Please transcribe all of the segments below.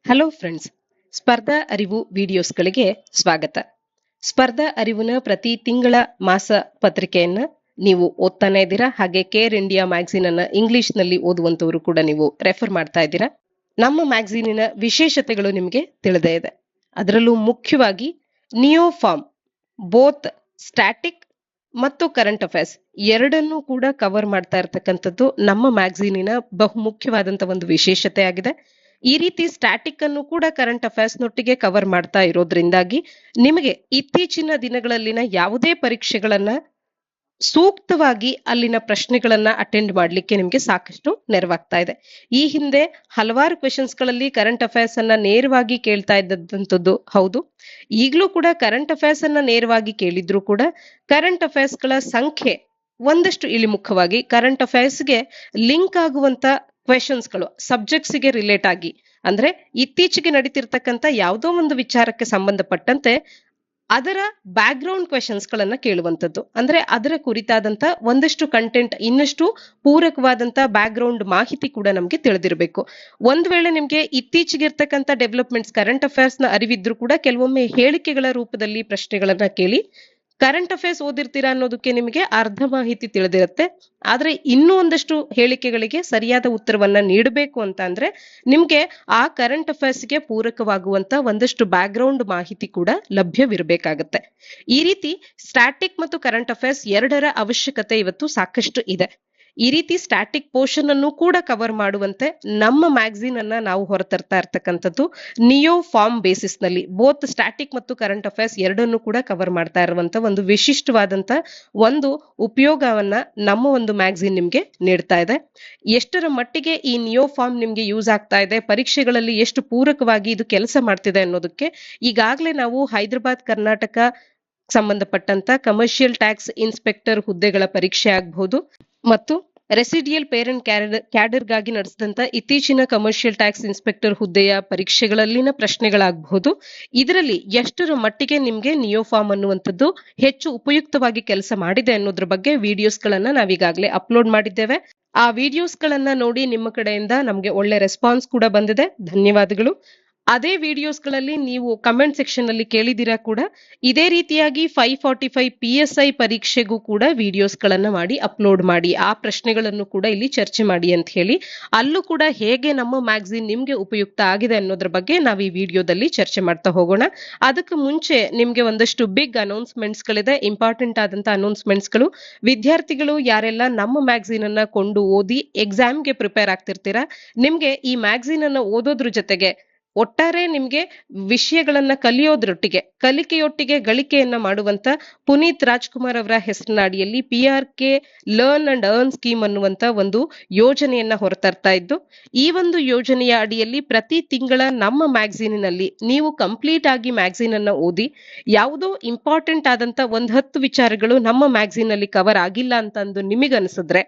Hello friends, ಸ್ಪರ್ಧಾ ಅರಿವು ವಿಡಿಯೋಸ್ಗಳಿಗೆ ಸ್ವಾಗತ. ಸ್ಪರ್ಧಾ ಅರಿವಿನ ಪ್ರತಿ ತಿಂಗಳ ಮಾಸ ಪತ್ರಿಕೆಯನ್ನ ನೀವು ಓದ್ತಾನೆ ಇದ್ದೀರಾ. ಹಾಗೆ ಕೇರ್ ಇಂಡಿಯಾ ಮ್ಯಾಗಝೀನ್ ಅನ್ನ ಇಂಗ್ಲಿಷ್ ನಲ್ಲಿ ಓದುವಂತವರು ಕೂಡ ನೀವು ರೆಫರ್ ಮಾಡ್ತಾ ಇದ್ದೀರಾ. ನಮ್ಮ ಮ್ಯಾಗಝೀನಿನ ವಿಶೇಷತೆಗಳು ನಿಮಗೆ ತಿಳಿದೇ ಇದೆ. ಅದರಲ್ಲೂ ಮುಖ್ಯವಾಗಿ ನಿಯೋ ಫಾರ್ಮ್, ಬೋತ್ ಸ್ಟ್ಯಾಟಿಕ್ ಮತ್ತು ಕರೆಂಟ್ ಅಫೇರ್ಸ್ ಎರಡನ್ನೂ ಕೂಡ ಕವರ್ ಮಾಡ್ತಾ ಇರತಕ್ಕಂಥದ್ದು ನಮ್ಮ ಮ್ಯಾಗಝೀನಿನ ಬಹು ಮುಖ್ಯವಾದಂತ ಒಂದು ವಿಶೇಷತೆ ಆಗಿದೆ. ಈ ರೀತಿ ಸ್ಟ್ಯಾಟಿಕ್ ಅನ್ನು ಕೂಡ ಕರೆಂಟ್ ಅಫೇರ್ಸ್ ನೊಟ್ಟಿಗೆ ಕವರ್ ಮಾಡ್ತಾ ಇರೋದ್ರಿಂದಾಗಿ ನಿಮಗೆ ಇತ್ತೀಚಿನ ದಿನಗಳಲ್ಲಿನ ಯಾವುದೇ ಪರೀಕ್ಷೆಗಳನ್ನ ಸೂಕ್ತವಾಗಿ ಅಲ್ಲಿನ ಪ್ರಶ್ನೆಗಳನ್ನ ಅಟೆಂಡ್ ಮಾಡ್ಲಿಕ್ಕೆ ನಿಮ್ಗೆ ಸಾಕಷ್ಟು ನೆರವಾಗ್ತಾ ಇದೆ. ಈ ಹಿಂದೆ ಹಲವಾರು ಕ್ವೆಶನ್ಸ್ ಗಳಲ್ಲಿ ಕರೆಂಟ್ ಅಫೇರ್ಸ್ ಅನ್ನ ನೇರವಾಗಿ ಕೇಳ್ತಾ ಇದ್ದಂಥದ್ದು ಹೌದು. ಈಗಲೂ ಕೂಡ ಕರೆಂಟ್ ಅಫೇರ್ಸ್ ಅನ್ನ ನೇರವಾಗಿ ಕೇಳಿದ್ರು ಕೂಡ ಕರೆಂಟ್ ಅಫೇರ್ಸ್ ಗಳ ಸಂಖ್ಯೆ ಒಂದಷ್ಟು ಇಳಿಮುಖವಾಗಿ ಕರೆಂಟ್ ಅಫೇರ್ಸ್ಗೆ ಲಿಂಕ್ ಆಗುವಂತ ಕ್ವೆಶನ್ಸ್ ಗಳು ಸಬ್ಜೆಕ್ಟ್ಸ್ ಗೆ ರಿಲೇಟ್ ಆಗಿ, ಅಂದ್ರೆ ಇತ್ತೀಚೆಗೆ ನಡೀತಿರ್ತಕ್ಕಂಥ ಯಾವುದೋ ಒಂದು ವಿಚಾರಕ್ಕೆ ಸಂಬಂಧಪಟ್ಟಂತೆ ಅದರ ಬ್ಯಾಕ್ ಗ್ರೌಂಡ್ ಕ್ವೆಶನ್ಸ್ ಗಳನ್ನ ಕೇಳುವಂತದ್ದು. ಅಂದ್ರೆ ಅದರ ಕುರಿತಾದಂತ ಒಂದಷ್ಟು ಕಂಟೆಂಟ್, ಇನ್ನಷ್ಟು ಪೂರಕವಾದಂತ ಬ್ಯಾಕ್ ಗ್ರೌಂಡ್ ಮಾಹಿತಿ ಕೂಡ ನಮ್ಗೆ ತಿಳಿದಿರಬೇಕು. ಒಂದ್ ವೇಳೆ ನಿಮ್ಗೆ ಇತ್ತೀಚೆಗೆ ಇರ್ತಕ್ಕಂಥ ಡೆವಲಪ್ಮೆಂಟ್ಸ್ ಕರೆಂಟ್ ಅಫೇರ್ಸ್ ನ ಅರಿವಿದ್ರು ಕೂಡ ಕೆಲವೊಮ್ಮೆ ಹೇಳಿಕೆಗಳ ರೂಪದಲ್ಲಿ ಪ್ರಶ್ನೆಗಳನ್ನ ಕೇಳಿ ಕರೆಂಟ್ ಅಫೇರ್ಸ್ ಓದಿರ್ತೀರಾ ಅನ್ನೋದಕ್ಕೆ ನಿಮಗೆ ಅರ್ಧ ಮಾಹಿತಿ ತಿಳಿದಿರುತ್ತೆ. ಆದ್ರೆ ಇನ್ನೂ ಒಂದಷ್ಟು ಹೇಳಿಕೆಗಳಿಗೆ ಸರಿಯಾದ ಉತ್ತರವನ್ನ ನೀಡಬೇಕು ಅಂತ ಅಂದ್ರೆ ನಿಮ್ಗೆ ಆ ಕರೆಂಟ್ ಅಫೇರ್ಸ್ಗೆ ಪೂರಕವಾಗುವಂತ ಒಂದಷ್ಟು ಬ್ಯಾಕ್ ಗ್ರೌಂಡ್ ಮಾಹಿತಿ ಕೂಡ ಲಭ್ಯವಿರಬೇಕಾಗತ್ತೆ. ಈ ರೀತಿ ಸ್ಟ್ಯಾಟಿಕ್ ಮತ್ತು ಕರೆಂಟ್ ಅಫೇರ್ಸ್ ಎರಡರ ಅವಶ್ಯಕತೆ ಇವತ್ತು ಸಾಕಷ್ಟು ಇದೆ. ಈ ರೀತಿ ಸ್ಟ್ಯಾಟಿಕ್ ಪೋರ್ಷನ್ ಅನ್ನು ಕೂಡ ಕವರ್ ಮಾಡುವಂತೆ ನಮ್ಮ ಮ್ಯಾಗಝೀನ್ ಅನ್ನ ನಾವು ಹೊರತರ್ತಾ ಇರ್ತಕ್ಕಂಥದ್ದು ನಿಯೋ ಫಾರ್ಮ್ ಬೇಸಿಸ್ ನಲ್ಲಿ ಬೋತ್ ಸ್ಟ್ಯಾಟಿಕ್ ಮತ್ತು ಕರೆಂಟ್ ಅಫೇರ್ಸ್ ಎರಡನ್ನು ಕೂಡ ಕವರ್ ಮಾಡ್ತಾ ಇರುವಂತ ಒಂದು ವಿಶಿಷ್ಟವಾದಂತ ಒಂದು ಉಪಯೋಗವನ್ನ ನಮ್ಮ ಒಂದು ಮ್ಯಾಗಝೀನ್ ನಿಮ್ಗೆ ನೀಡ್ತಾ ಇದೆ. ಎಷ್ಟರ ಮಟ್ಟಿಗೆ ಈ ನಿಯೋ ಫಾರ್ಮ್ ನಿಮ್ಗೆ ಯೂಸ್ ಆಗ್ತಾ ಇದೆ, ಪರೀಕ್ಷೆಗಳಲ್ಲಿ ಎಷ್ಟು ಪೂರಕವಾಗಿ ಇದು ಕೆಲಸ ಮಾಡ್ತಿದೆ ಅನ್ನೋದಕ್ಕೆ ಈಗಾಗಲೇ ನಾವು ಹೈದರಾಬಾದ್ ಕರ್ನಾಟಕ ಸಂಬಂಧಪಟ್ಟಂತ ಕಮರ್ಷಿಯಲ್ ಟ್ಯಾಕ್ಸ್ ಇನ್ಸ್ಪೆಕ್ಟರ್ ಹುದ್ದೆಗಳ ಪರೀಕ್ಷೆ ಆಗಬಹುದು ಮತ್ತು ರೆಸಿಡಿಯಲ್ ಪೇರೆಂಟ್ ಕ್ಯಾಡರ್ಗಾಗಿ ನಡೆಸಿದಂತ ಇತ್ತೀಚಿನ ಕಮರ್ಷಿಯಲ್ ಟ್ಯಾಕ್ಸ್ ಇನ್ಸ್ಪೆಕ್ಟರ್ ಹುದ್ದೆಯ ಪರೀಕ್ಷೆಗಳಲ್ಲಿನ ಪ್ರಶ್ನೆಗಳಾಗಬಹುದು. ಇದರಲ್ಲಿ ಎಷ್ಟರ ಮಟ್ಟಿಗೆ ನಿಮ್ಗೆ ನಿಯೋ ಫಾರ್ಮ್ ಅನ್ನುವಂಥದ್ದು ಹೆಚ್ಚು ಉಪಯುಕ್ತವಾಗಿ ಕೆಲಸ ಮಾಡಿದೆ ಅನ್ನೋದ್ರ ಬಗ್ಗೆ ವಿಡಿಯೋಸ್ ಗಳನ್ನ ನಾವೀಗಾಗಲೇ ಅಪ್ಲೋಡ್ ಮಾಡಿದ್ದೇವೆ. ಆ ವಿಡಿಯೋಸ್ ಗಳನ್ನ ನೋಡಿ ನಿಮ್ಮ ಕಡೆಯಿಂದ ನಮ್ಗೆ ಒಳ್ಳೆ ರೆಸ್ಪಾನ್ಸ್ ಕೂಡ ಬಂದಿದೆ, ಧನ್ಯವಾದಗಳು. ಅದೇ ವಿಡಿಯೋಸ್ ಗಳಲ್ಲಿ ನೀವು ಕಮೆಂಟ್ ಸೆಕ್ಷನ್ ಅಲ್ಲಿ ಕೇಳಿದಿರಾ ಕೂಡ ಇದೇ ರೀತಿಯಾಗಿ 545 PSI ಪರೀಕ್ಷೆಗೂ ಕೂಡ ವಿಡಿಯೋಸ್ ಗಳನ್ನ ಮಾಡಿ ಅಪ್ಲೋಡ್ ಮಾಡಿ, ಆ ಪ್ರಶ್ನೆಗಳನ್ನು ಕೂಡ ಇಲ್ಲಿ ಚರ್ಚೆ ಮಾಡಿ ಅಂತ ಹೇಳಿ ಅಲ್ಲೂ ಕೂಡ ಹೇಗೆ ನಮ್ಮ ಮ್ಯಾಗಝೀನ್ ನಿಮ್ಗೆ ಉಪಯುಕ್ತ ಆಗಿದೆ ಅನ್ನೋದ್ರ ಬಗ್ಗೆ ನಾವು ಈ ವಿಡಿಯೋದಲ್ಲಿ ಚರ್ಚೆ ಮಾಡ್ತಾ ಹೋಗೋಣ. ಅದಕ್ಕೆ ಮುಂಚೆ ನಿಮ್ಗೆ ಒಂದಷ್ಟು ಬಿಗ್ ಅನೌನ್ಸ್ಮೆಂಟ್ಸ್ ಗಳಿದೆ, ಇಂಪಾರ್ಟೆಂಟ್ ಆದಂತ ಅನೌನ್ಸ್ಮೆಂಟ್ಸ್ ಗಳು. ವಿದ್ಯಾರ್ಥಿಗಳು ಯಾರೆಲ್ಲ ನಮ್ಮ ಮ್ಯಾಗಝೀನ್ ಅನ್ನ ಕೊಂಡು ಓದಿ ಎಕ್ಸಾಮ್ಗೆ ಪ್ರಿಪೇರ್ ಆಗ್ತಿರ್ತೀರಾ, ನಿಮ್ಗೆ ಈ ಮ್ಯಾಗಝೀನ್ ಅನ್ನ ಓದೋದ್ರ ಜೊತೆಗೆ ಒಟ್ಟಾರೆ ನಿಮ್ಗೆ ವಿಷಯಗಳನ್ನ ಕಲಿಯೋದ್ರೊಟ್ಟಿಗೆ ಕಲಿಕೆಯೊಟ್ಟಿಗೆ ಗಳಿಕೆಯನ್ನ ಮಾಡುವಂತ ಪುನೀತ್ ರಾಜ್ಕುಮಾರ್ ಅವರ ಹೆಸರಿನ ಅಡಿಯಲ್ಲಿ PRK learn and earn scheme ಅನ್ನುವಂತ ಒಂದು ಯೋಜನೆಯನ್ನ ಹೊರತರ್ತಾ ಇದ್ದು, ಈ ಒಂದು ಯೋಜನೆಯ ಅಡಿಯಲ್ಲಿ ಪ್ರತಿ ತಿಂಗಳ ನಮ್ಮ ಮ್ಯಾಗಝೀನಿನಲ್ಲಿ ನೀವು ಕಂಪ್ಲೀಟ್ ಆಗಿ ಮ್ಯಾಗಝೀನ್ ಅನ್ನ ಓದಿ ಯಾವುದೋ ಇಂಪಾರ್ಟೆಂಟ್ ಆದಂತ 10 ವಿಚಾರಗಳು ನಮ್ಮ ಮ್ಯಾಗಝೀನ್ ಅಲ್ಲಿ ಕವರ್ ಆಗಿಲ್ಲ ಅಂತಂದು ನಿಮಗನ್ಸಿದ್ರೆ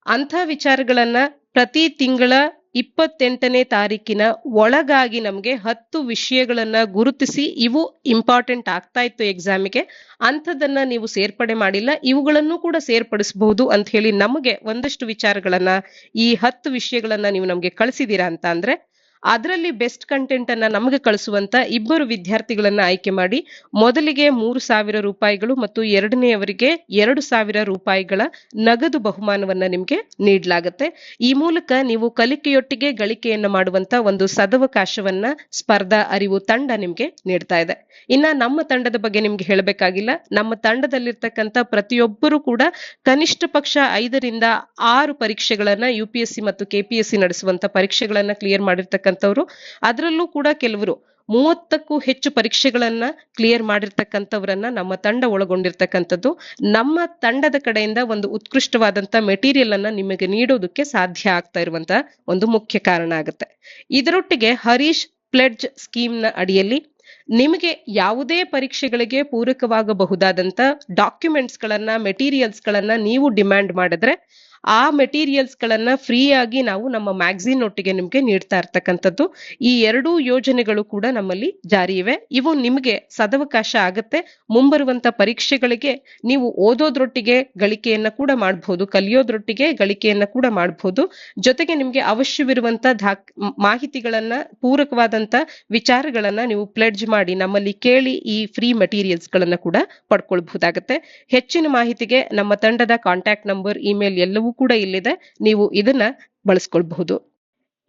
ಅಂಥ ವಿಚಾರಗಳನ್ನ ಪ್ರತಿ ತಿಂಗಳ 28ನೇ ತಾರೀಕಿನ ಒಳಗಾಗಿ ನಮ್ಗೆ 10 ವಿಷಯಗಳನ್ನ ಗುರುತಿಸಿ ಇವು ಇಂಪಾರ್ಟೆಂಟ್ ಆಗ್ತಾ ಇತ್ತು ಎಕ್ಸಾಮಿಗೆ, ಅಂಥದನ್ನ ನೀವು ಸೇರ್ಪಡೆ ಮಾಡಿಲ್ಲ, ಇವುಗಳನ್ನು ಕೂಡ ಸೇರ್ಪಡಿಸಬಹುದು ಅಂತ ಹೇಳಿ ನಮಗೆ ಒಂದಷ್ಟು ವಿಚಾರಗಳನ್ನ ಈ 10 ವಿಷಯಗಳನ್ನ ನೀವು ನಮ್ಗೆ ಕಳಿಸಿದೀರಾ ಅಂತ ಅಂದ್ರೆ ಅದರಲ್ಲಿ ಬೆಸ್ಟ್ ಕಂಟೆಂಟ್ ಅನ್ನ ನಮಗೆ ಕಳಿಸುವಂತ 2 ವಿದ್ಯಾರ್ಥಿಗಳನ್ನ ಆಯ್ಕೆ ಮಾಡಿ ಮೊದಲಿಗೆ 3,000 ರೂಪಾಯಿಗಳು ಮತ್ತು ಎರಡನೆಯವರಿಗೆ 2,000 ರೂಪಾಯಿಗಳ ನಗದು ಬಹುಮಾನವನ್ನ ನಿಮ್ಗೆ ನೀಡಲಾಗುತ್ತೆ. ಈ ಮೂಲಕ ನೀವು ಕಲಿಕೆಯೊಟ್ಟಿಗೆ ಗಳಿಕೆಯನ್ನ ಮಾಡುವಂತ ಒಂದು ಸದವಕಾಶವನ್ನ ಸ್ಪರ್ಧಾ ಅರಿವು ತಂಡ ನಿಮ್ಗೆ ನೀಡ್ತಾ ಇದೆ. ಇನ್ನ ನಮ್ಮ ತಂಡದ ಬಗ್ಗೆ ನಿಮ್ಗೆ ಹೇಳಬೇಕಾಗಿಲ್ಲ. ನಮ್ಮ ತಂಡದಲ್ಲಿರ್ತಕ್ಕಂಥ ಪ್ರತಿಯೊಬ್ಬರು ಕೂಡ ಕನಿಷ್ಠ ಪಕ್ಷ 5ರಿಂದ 6 ಪರೀಕ್ಷೆಗಳನ್ನ UPSC ಮತ್ತು KPSC ನಡೆಸುವಂತ ಪರೀಕ್ಷೆಗಳನ್ನ ಕ್ಲಿಯರ್ ಮಾಡಿರ್ತಕ್ಕಂಥವ್ರು. ಅದರಲ್ಲೂ ಕೂಡ ಕೆಲವರು 30ಕ್ಕೂ ಹೆಚ್ಚು ಪರೀಕ್ಷೆಗಳನ್ನ ಕ್ಲಿಯರ್ ಮಾಡಿರ್ತಕ್ಕಂಥವ್ರನ್ನ ನಮ್ಮ ತಂಡ ಒಳಗೊಂಡಿರ್ತಕ್ಕಂಥದ್ದು. ನಮ್ಮ ತಂಡದ ಕಡೆಯಿಂದ ಒಂದು ಉತ್ಕೃಷ್ಟವಾದಂತ ಮೆಟೀರಿಯಲ್ ಅನ್ನ ನಿಮಗೆ ನೀಡೋದಕ್ಕೆ ಸಾಧ್ಯ ಆಗ್ತಾ ಇರುವಂತ ಒಂದು ಮುಖ್ಯ ಕಾರಣ ಆಗುತ್ತೆ. ಇದರೊಟ್ಟಿಗೆ ಹರೀಶ್ ಪ್ಲೆಡ್ಜ್ ಸ್ಕೀಮ್ ನ ಅಡಿಯಲ್ಲಿ ನಿಮಗೆ ಯಾವುದೇ ಪರೀಕ್ಷೆಗಳಿಗೆ ಪೂರಕವಾಗಬಹುದಾದಂತ ಡಾಕ್ಯುಮೆಂಟ್ಸ್ ಗಳನ್ನ ಮೆಟೀರಿಯಲ್ಸ್ ಗಳನ್ನ ನೀವು ಡಿಮ್ಯಾಂಡ್ ಮಾಡಿದ್ರೆ ಆ ಮೆಟೀರಿಯಲ್ಸ್ ಗಳನ್ನ ಫ್ರೀ ಆಗಿ ನಾವು ನಮ್ಮ ಮ್ಯಾಗಝಿನ್ ಒಟ್ಟಿಗೆ ನಿಮ್ಗೆ ನೀಡ್ತಾ ಇರ್ತಕ್ಕಂಥದ್ದು. ಈ ಎರಡೂ ಯೋಜನೆಗಳು ಕೂಡ ನಮ್ಮಲ್ಲಿ ಜಾರಿ ಇವೆ. ಇವು ನಿಮಗೆ ಸದವಕಾಶ ಆಗತ್ತೆ. ಮುಂಬರುವಂತ ಪರೀಕ್ಷೆಗಳಿಗೆ ನೀವು ಓದೋದ್ರೊಟ್ಟಿಗೆ ಗಳಿಕೆಯನ್ನ ಕೂಡ ಮಾಡಬಹುದು, ಕಲಿಯೋದ್ರೊಟ್ಟಿಗೆ ಗಳಿಕೆಯನ್ನ ಕೂಡ ಮಾಡಬಹುದು. ಜೊತೆಗೆ ನಿಮ್ಗೆ ಅವಶ್ಯವಿರುವಂತ ಮಾಹಿತಿಗಳನ್ನ, ಪೂರಕವಾದಂತ ವಿಚಾರಗಳನ್ನ ನೀವು ಪ್ಲೆಡ್ಜ್ ಮಾಡಿ ನಮ್ಮಲ್ಲಿ ಕೇಳಿ ಈ ಫ್ರೀ ಮೆಟೀರಿಯಲ್ಸ್ ಗಳನ್ನ ಕೂಡ ಪಡ್ಕೊಳ್ಬಹುದಾಗತ್ತೆ. ಹೆಚ್ಚಿನ ಮಾಹಿತಿಗೆ ನಮ್ಮ ತಂಡದ ಕಾಂಟ್ಯಾಕ್ಟ್ ನಂಬರ್, ಇಮೇಲ್ ಎಲ್ಲವೂ ಕೂಡ ಇಲ್ಲಿದೆ. ನೀವು ಇದನ್ನ ಬಳಸ್ಕೊಳ್ಬಹುದು.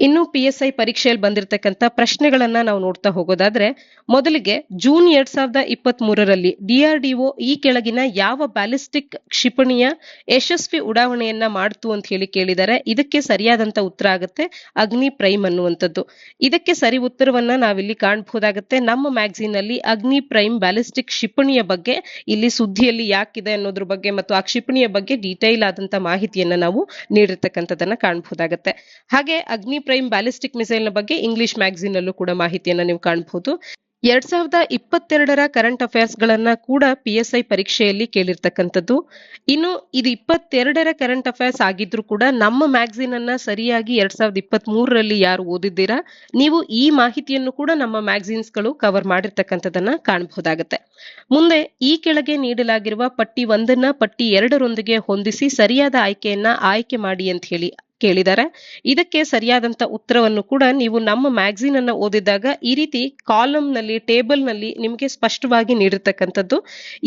ಇನ್ನು PSI ಪರೀಕ್ಷೆಯಲ್ಲಿ ಬಂದಿರತಕ್ಕಂತ ಪ್ರಶ್ನೆಗಳನ್ನ ನಾವು ನೋಡ್ತಾ ಹೋಗೋದಾದ್ರೆ, ಮೊದಲಿಗೆ ಜೂನ್ 2023ರಲ್ಲಿ DRDO ಈ ಕೆಳಗಿನ ಯಾವ ಬ್ಯಾಲಿಸ್ಟಿಕ್ ಕ್ಷಿಪಣಿಯ ಯಶಸ್ವಿ ಉಡಾವಣೆಯನ್ನ ಮಾಡ್ತು ಅಂತ ಹೇಳಿ ಕೇಳಿದ್ದಾರೆ. ಇದಕ್ಕೆ ಸರಿಯಾದಂತ ಉತ್ತರ ಆಗುತ್ತೆ ಅಗ್ನಿ ಪ್ರೈಮ್ ಅನ್ನುವಂಥದ್ದು. ಇದಕ್ಕೆ ಸರಿ ಉತ್ತರವನ್ನ ನಾವಿಲ್ಲಿ ಕಾಣಬಹುದಾಗತ್ತೆ. ನಮ್ಮ ಮ್ಯಾಗಝಿನ್ ಅಲ್ಲಿ ಅಗ್ನಿ ಪ್ರೈಮ್ ಬ್ಯಾಲಿಸ್ಟಿಕ್ ಕ್ಷಿಪಣಿಯ ಬಗ್ಗೆ ಇಲ್ಲಿ ಸುದ್ದಿಯಲ್ಲಿ ಯಾಕಿದೆ ಅನ್ನೋದ್ರ ಬಗ್ಗೆ ಮತ್ತು ಆ ಕ್ಷಿಪಣಿಯ ಬಗ್ಗೆ ಡೀಟೈಲ್ ಆದಂತ ಮಾಹಿತಿಯನ್ನ ನಾವು ನೀಡಿರ್ತಕ್ಕಂಥದನ್ನ ಕಾಣಬಹುದಾಗತ್ತೆ. ಹಾಗೆ ಅಗ್ನಿ ಪ್ರೈಮ್ ಬ್ಯಾಲಿಸ್ಟಿಕ್ ಮಿಸೈಲ್ ನ ಬಗ್ಗೆ ಇಂಗ್ಲಿಷ್ ಮ್ಯಾಗಝಿನ್ ಅಲ್ಲೂ ಕೂಡ ಮಾಹಿತಿಯನ್ನ ನೀವು ಕಾಣಬಹುದು. 2022ರ ಕರೆಂಟ್ ಅಫೇರ್ಸ್ ಗಳನ್ನ ಕೂಡ PSI ಪರೀಕ್ಷೆಯಲ್ಲಿ ಕೇಳಿರ್ತಕ್ಕಂಥದ್ದು. ಇನ್ನು ಇದು 22ರ ಕರೆಂಟ್ ಅಫೇರ್ಸ್ ಆಗಿದ್ರು ಕೂಡ ನಮ್ಮ ಮ್ಯಾಗಝಿನ್ ಅನ್ನ ಸರಿಯಾಗಿ 2023ರಲ್ಲಿ ಯಾರು ಓದಿದ್ದೀರಾ, ನೀವು ಈ ಮಾಹಿತಿಯನ್ನು ಕೂಡ ನಮ್ಮ ಮ್ಯಾಗಝಿನ್ಸ್ ಗಳು ಕವರ್ ಮಾಡಿರ್ತಕ್ಕಂಥದನ್ನ ಕಾಣಬಹುದಾಗತ್ತೆ. ಮುಂದೆ ಈ ಕೆಳಗೆ ನೀಡಲಾಗಿರುವ ಪಟ್ಟಿ 1ನ್ನ ಪಟ್ಟಿ 2ರೊಂದಿಗೆ ಹೊಂದಿಸಿ ಸರಿಯಾದ ಆಯ್ಕೆಯನ್ನ ಆಯ್ಕೆ ಮಾಡಿ ಅಂತ ಹೇಳಿ ಕೇಳಿದ್ದಾರೆ. ಇದಕ್ಕೆ ಸರಿಯಾದಂತ ಉತ್ತರವನ್ನು ಕೂಡ ನೀವು ನಮ್ಮ ಮ್ಯಾಗಝಿನ್ ಅನ್ನ ಓದಿದಾಗ ಈ ರೀತಿ ಕಾಲಮ್ ನಲ್ಲಿ, ಟೇಬಲ್ ನಲ್ಲಿ ನಿಮ್ಗೆ ಸ್ಪಷ್ಟವಾಗಿ ನೀಡಿರ್ತಕ್ಕಂಥದ್ದು.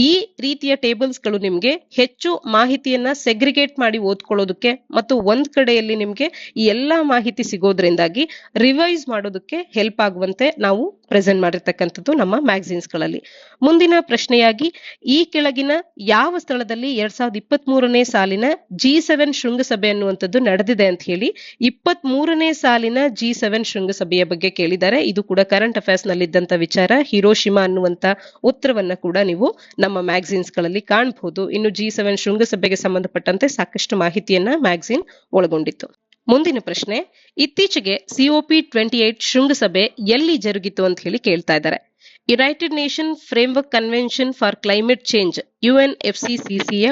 ಈ ರೀತಿಯ ಟೇಬಲ್ಸ್ ಗಳು ನಿಮ್ಗೆ ಹೆಚ್ಚು ಮಾಹಿತಿಯನ್ನ ಸೆಗ್ರಿಗೇಟ್ ಮಾಡಿ ಓದ್ಕೊಳ್ಳೋದಕ್ಕೆ ಮತ್ತು ಒಂದ್ ಕಡೆಯಲ್ಲಿ ನಿಮ್ಗೆ ಈ ಎಲ್ಲಾ ಮಾಹಿತಿ ಸಿಗೋದ್ರಿಂದಾಗಿ ರಿವೈಸ್ ಮಾಡೋದಕ್ಕೆ ಹೆಲ್ಪ್ ಆಗುವಂತೆ ನಾವು ಪ್ರೆಸೆಂಟ್ ಮಾಡಿರ್ತಕ್ಕಂಥದ್ದು ನಮ್ಮ ಮ್ಯಾಗಝಿನ್ಸ್ ಗಳಲ್ಲಿ. ಮುಂದಿನ ಪ್ರಶ್ನೆಯಾಗಿ, ಈ ಕೆಳಗಿನ ಯಾವ ಸ್ಥಳದಲ್ಲಿ 2023ನೇ ಸಾಲಿನ G7 ಶೃಂಗಸಭೆ ಅನ್ನುವಂಥದ್ದು ನಡೆದಿದೆ ಅಂತ ಹೇಳಿ 23ನೇ ಸಾಲಿನ G7 ಶೃಂಗಸಭೆಯ ಬಗ್ಗೆ ಕೇಳಿದ್ದಾರೆ. ಇದು ಕೂಡ ಕರೆಂಟ್ ಅಫೇರ್ಸ್ ನಲ್ಲಿದ್ದಂತ ವಿಚಾರ. ಹಿರೋಶಿಮಾ ಅನ್ನುವಂತ ಉತ್ತರವನ್ನ ಕೂಡ ನೀವು ನಮ್ಮ ಮ್ಯಾಗಝಿನ್ಸ್ ಗಳಲ್ಲಿ ಕಾಣಬಹುದು. ಇನ್ನು G7 ಶೃಂಗಸಭೆಗೆ ಸಂಬಂಧಪಟ್ಟಂತೆ ಸಾಕಷ್ಟು ಮಾಹಿತಿಯನ್ನ ಮ್ಯಾಗಝಿನ್ ಒಳಗೊಂಡಿತ್ತು. ಮುಂದಿನ ಪ್ರಶ್ನೆ, ಇತ್ತೀಚೆಗೆ COP28 ಶೃಂಗಸಭೆ ಎಲ್ಲಿ ಜರುಗಿತು ಅಂತ ಹೇಳಿ ಕೇಳ್ತಾ ಇದ್ದಾರೆ. United Nation Framework Convention for Climate Change UNFCCCಯ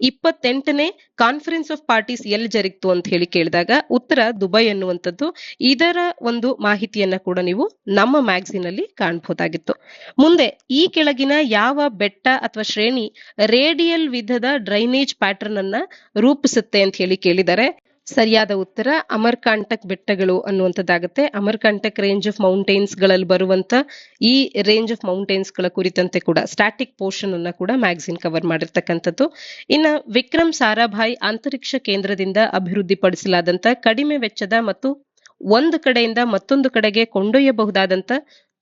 28ನೇ ಕಾನ್ಫರೆನ್ಸ್ ಆಫ್ ಪಾರ್ಟೀಸ್ ಎಲ್ಲಿ ಜರುಗಿತು ಅಂತ ಹೇಳಿ ಕೇಳಿದಾಗ ಉತ್ತರ ದುಬೈ ಅನ್ನುವಂಥದ್ದು. ಇದರ ಒಂದು ಮಾಹಿತಿಯನ್ನ ಕೂಡ ನೀವು ನಮ್ಮ ಮ್ಯಾಗಝಿನ್ ಅಲ್ಲಿ ಕಾಣಬಹುದಾಗಿತ್ತು. ಮುಂದೆ ಈ ಕೆಳಗಿನ ಯಾವ ಬೆಟ್ಟ ಅಥವಾ ಶ್ರೇಣಿ ರೇಡಿಯಲ್ ವಿಧದ ಡ್ರೈನೇಜ್ ಪ್ಯಾಟರ್ನ್ ಅನ್ನ ರೂಪಿಸುತ್ತೆ ಅಂತ ಹೇಳಿ ಕೇಳಿದ್ದಾರೆ. ಸರಿಯಾದ ಉತ್ತರ ಅಮರ್ಕಾಂಟಕ್ ಬೆಟ್ಟಗಳು ಅನ್ನುವಂಥದ್ದಾಗುತ್ತೆ. ಅಮರ್ಕಾಂಟಕ್ ರೇಂಜ್ ಆಫ್ ಮೌಂಟೇನ್ಸ್ ಗಳಲ್ಲಿ ಬರುವಂತ ಈ ರೇಂಜ್ ಆಫ್ ಮೌಂಟೇನ್ಸ್ ಗಳ ಕುರಿತಂತೆ ಕೂಡ ಸ್ಟಾಟಿಕ್ ಪೋರ್ಷನ್ ಅನ್ನ ಕೂಡ ಮ್ಯಾಗಝಿನ್ ಕವರ್ ಮಾಡಿರ್ತಕ್ಕಂಥದ್ದು. ಇನ್ನ ವಿಕ್ರಮ್ ಸಾರಾಭಾಯ್ ಅಂತರಿಕ್ಷ ಕೇಂದ್ರದಿಂದ ಅಭಿವೃದ್ಧಿಪಡಿಸಲಾದಂತ ಕಡಿಮೆ ವೆಚ್ಚದ ಮತ್ತು ಒಂದು ಕಡೆಯಿಂದ ಮತ್ತೊಂದು ಕಡೆಗೆ ಕೊಂಡೊಯ್ಯಬಹುದಾದಂತ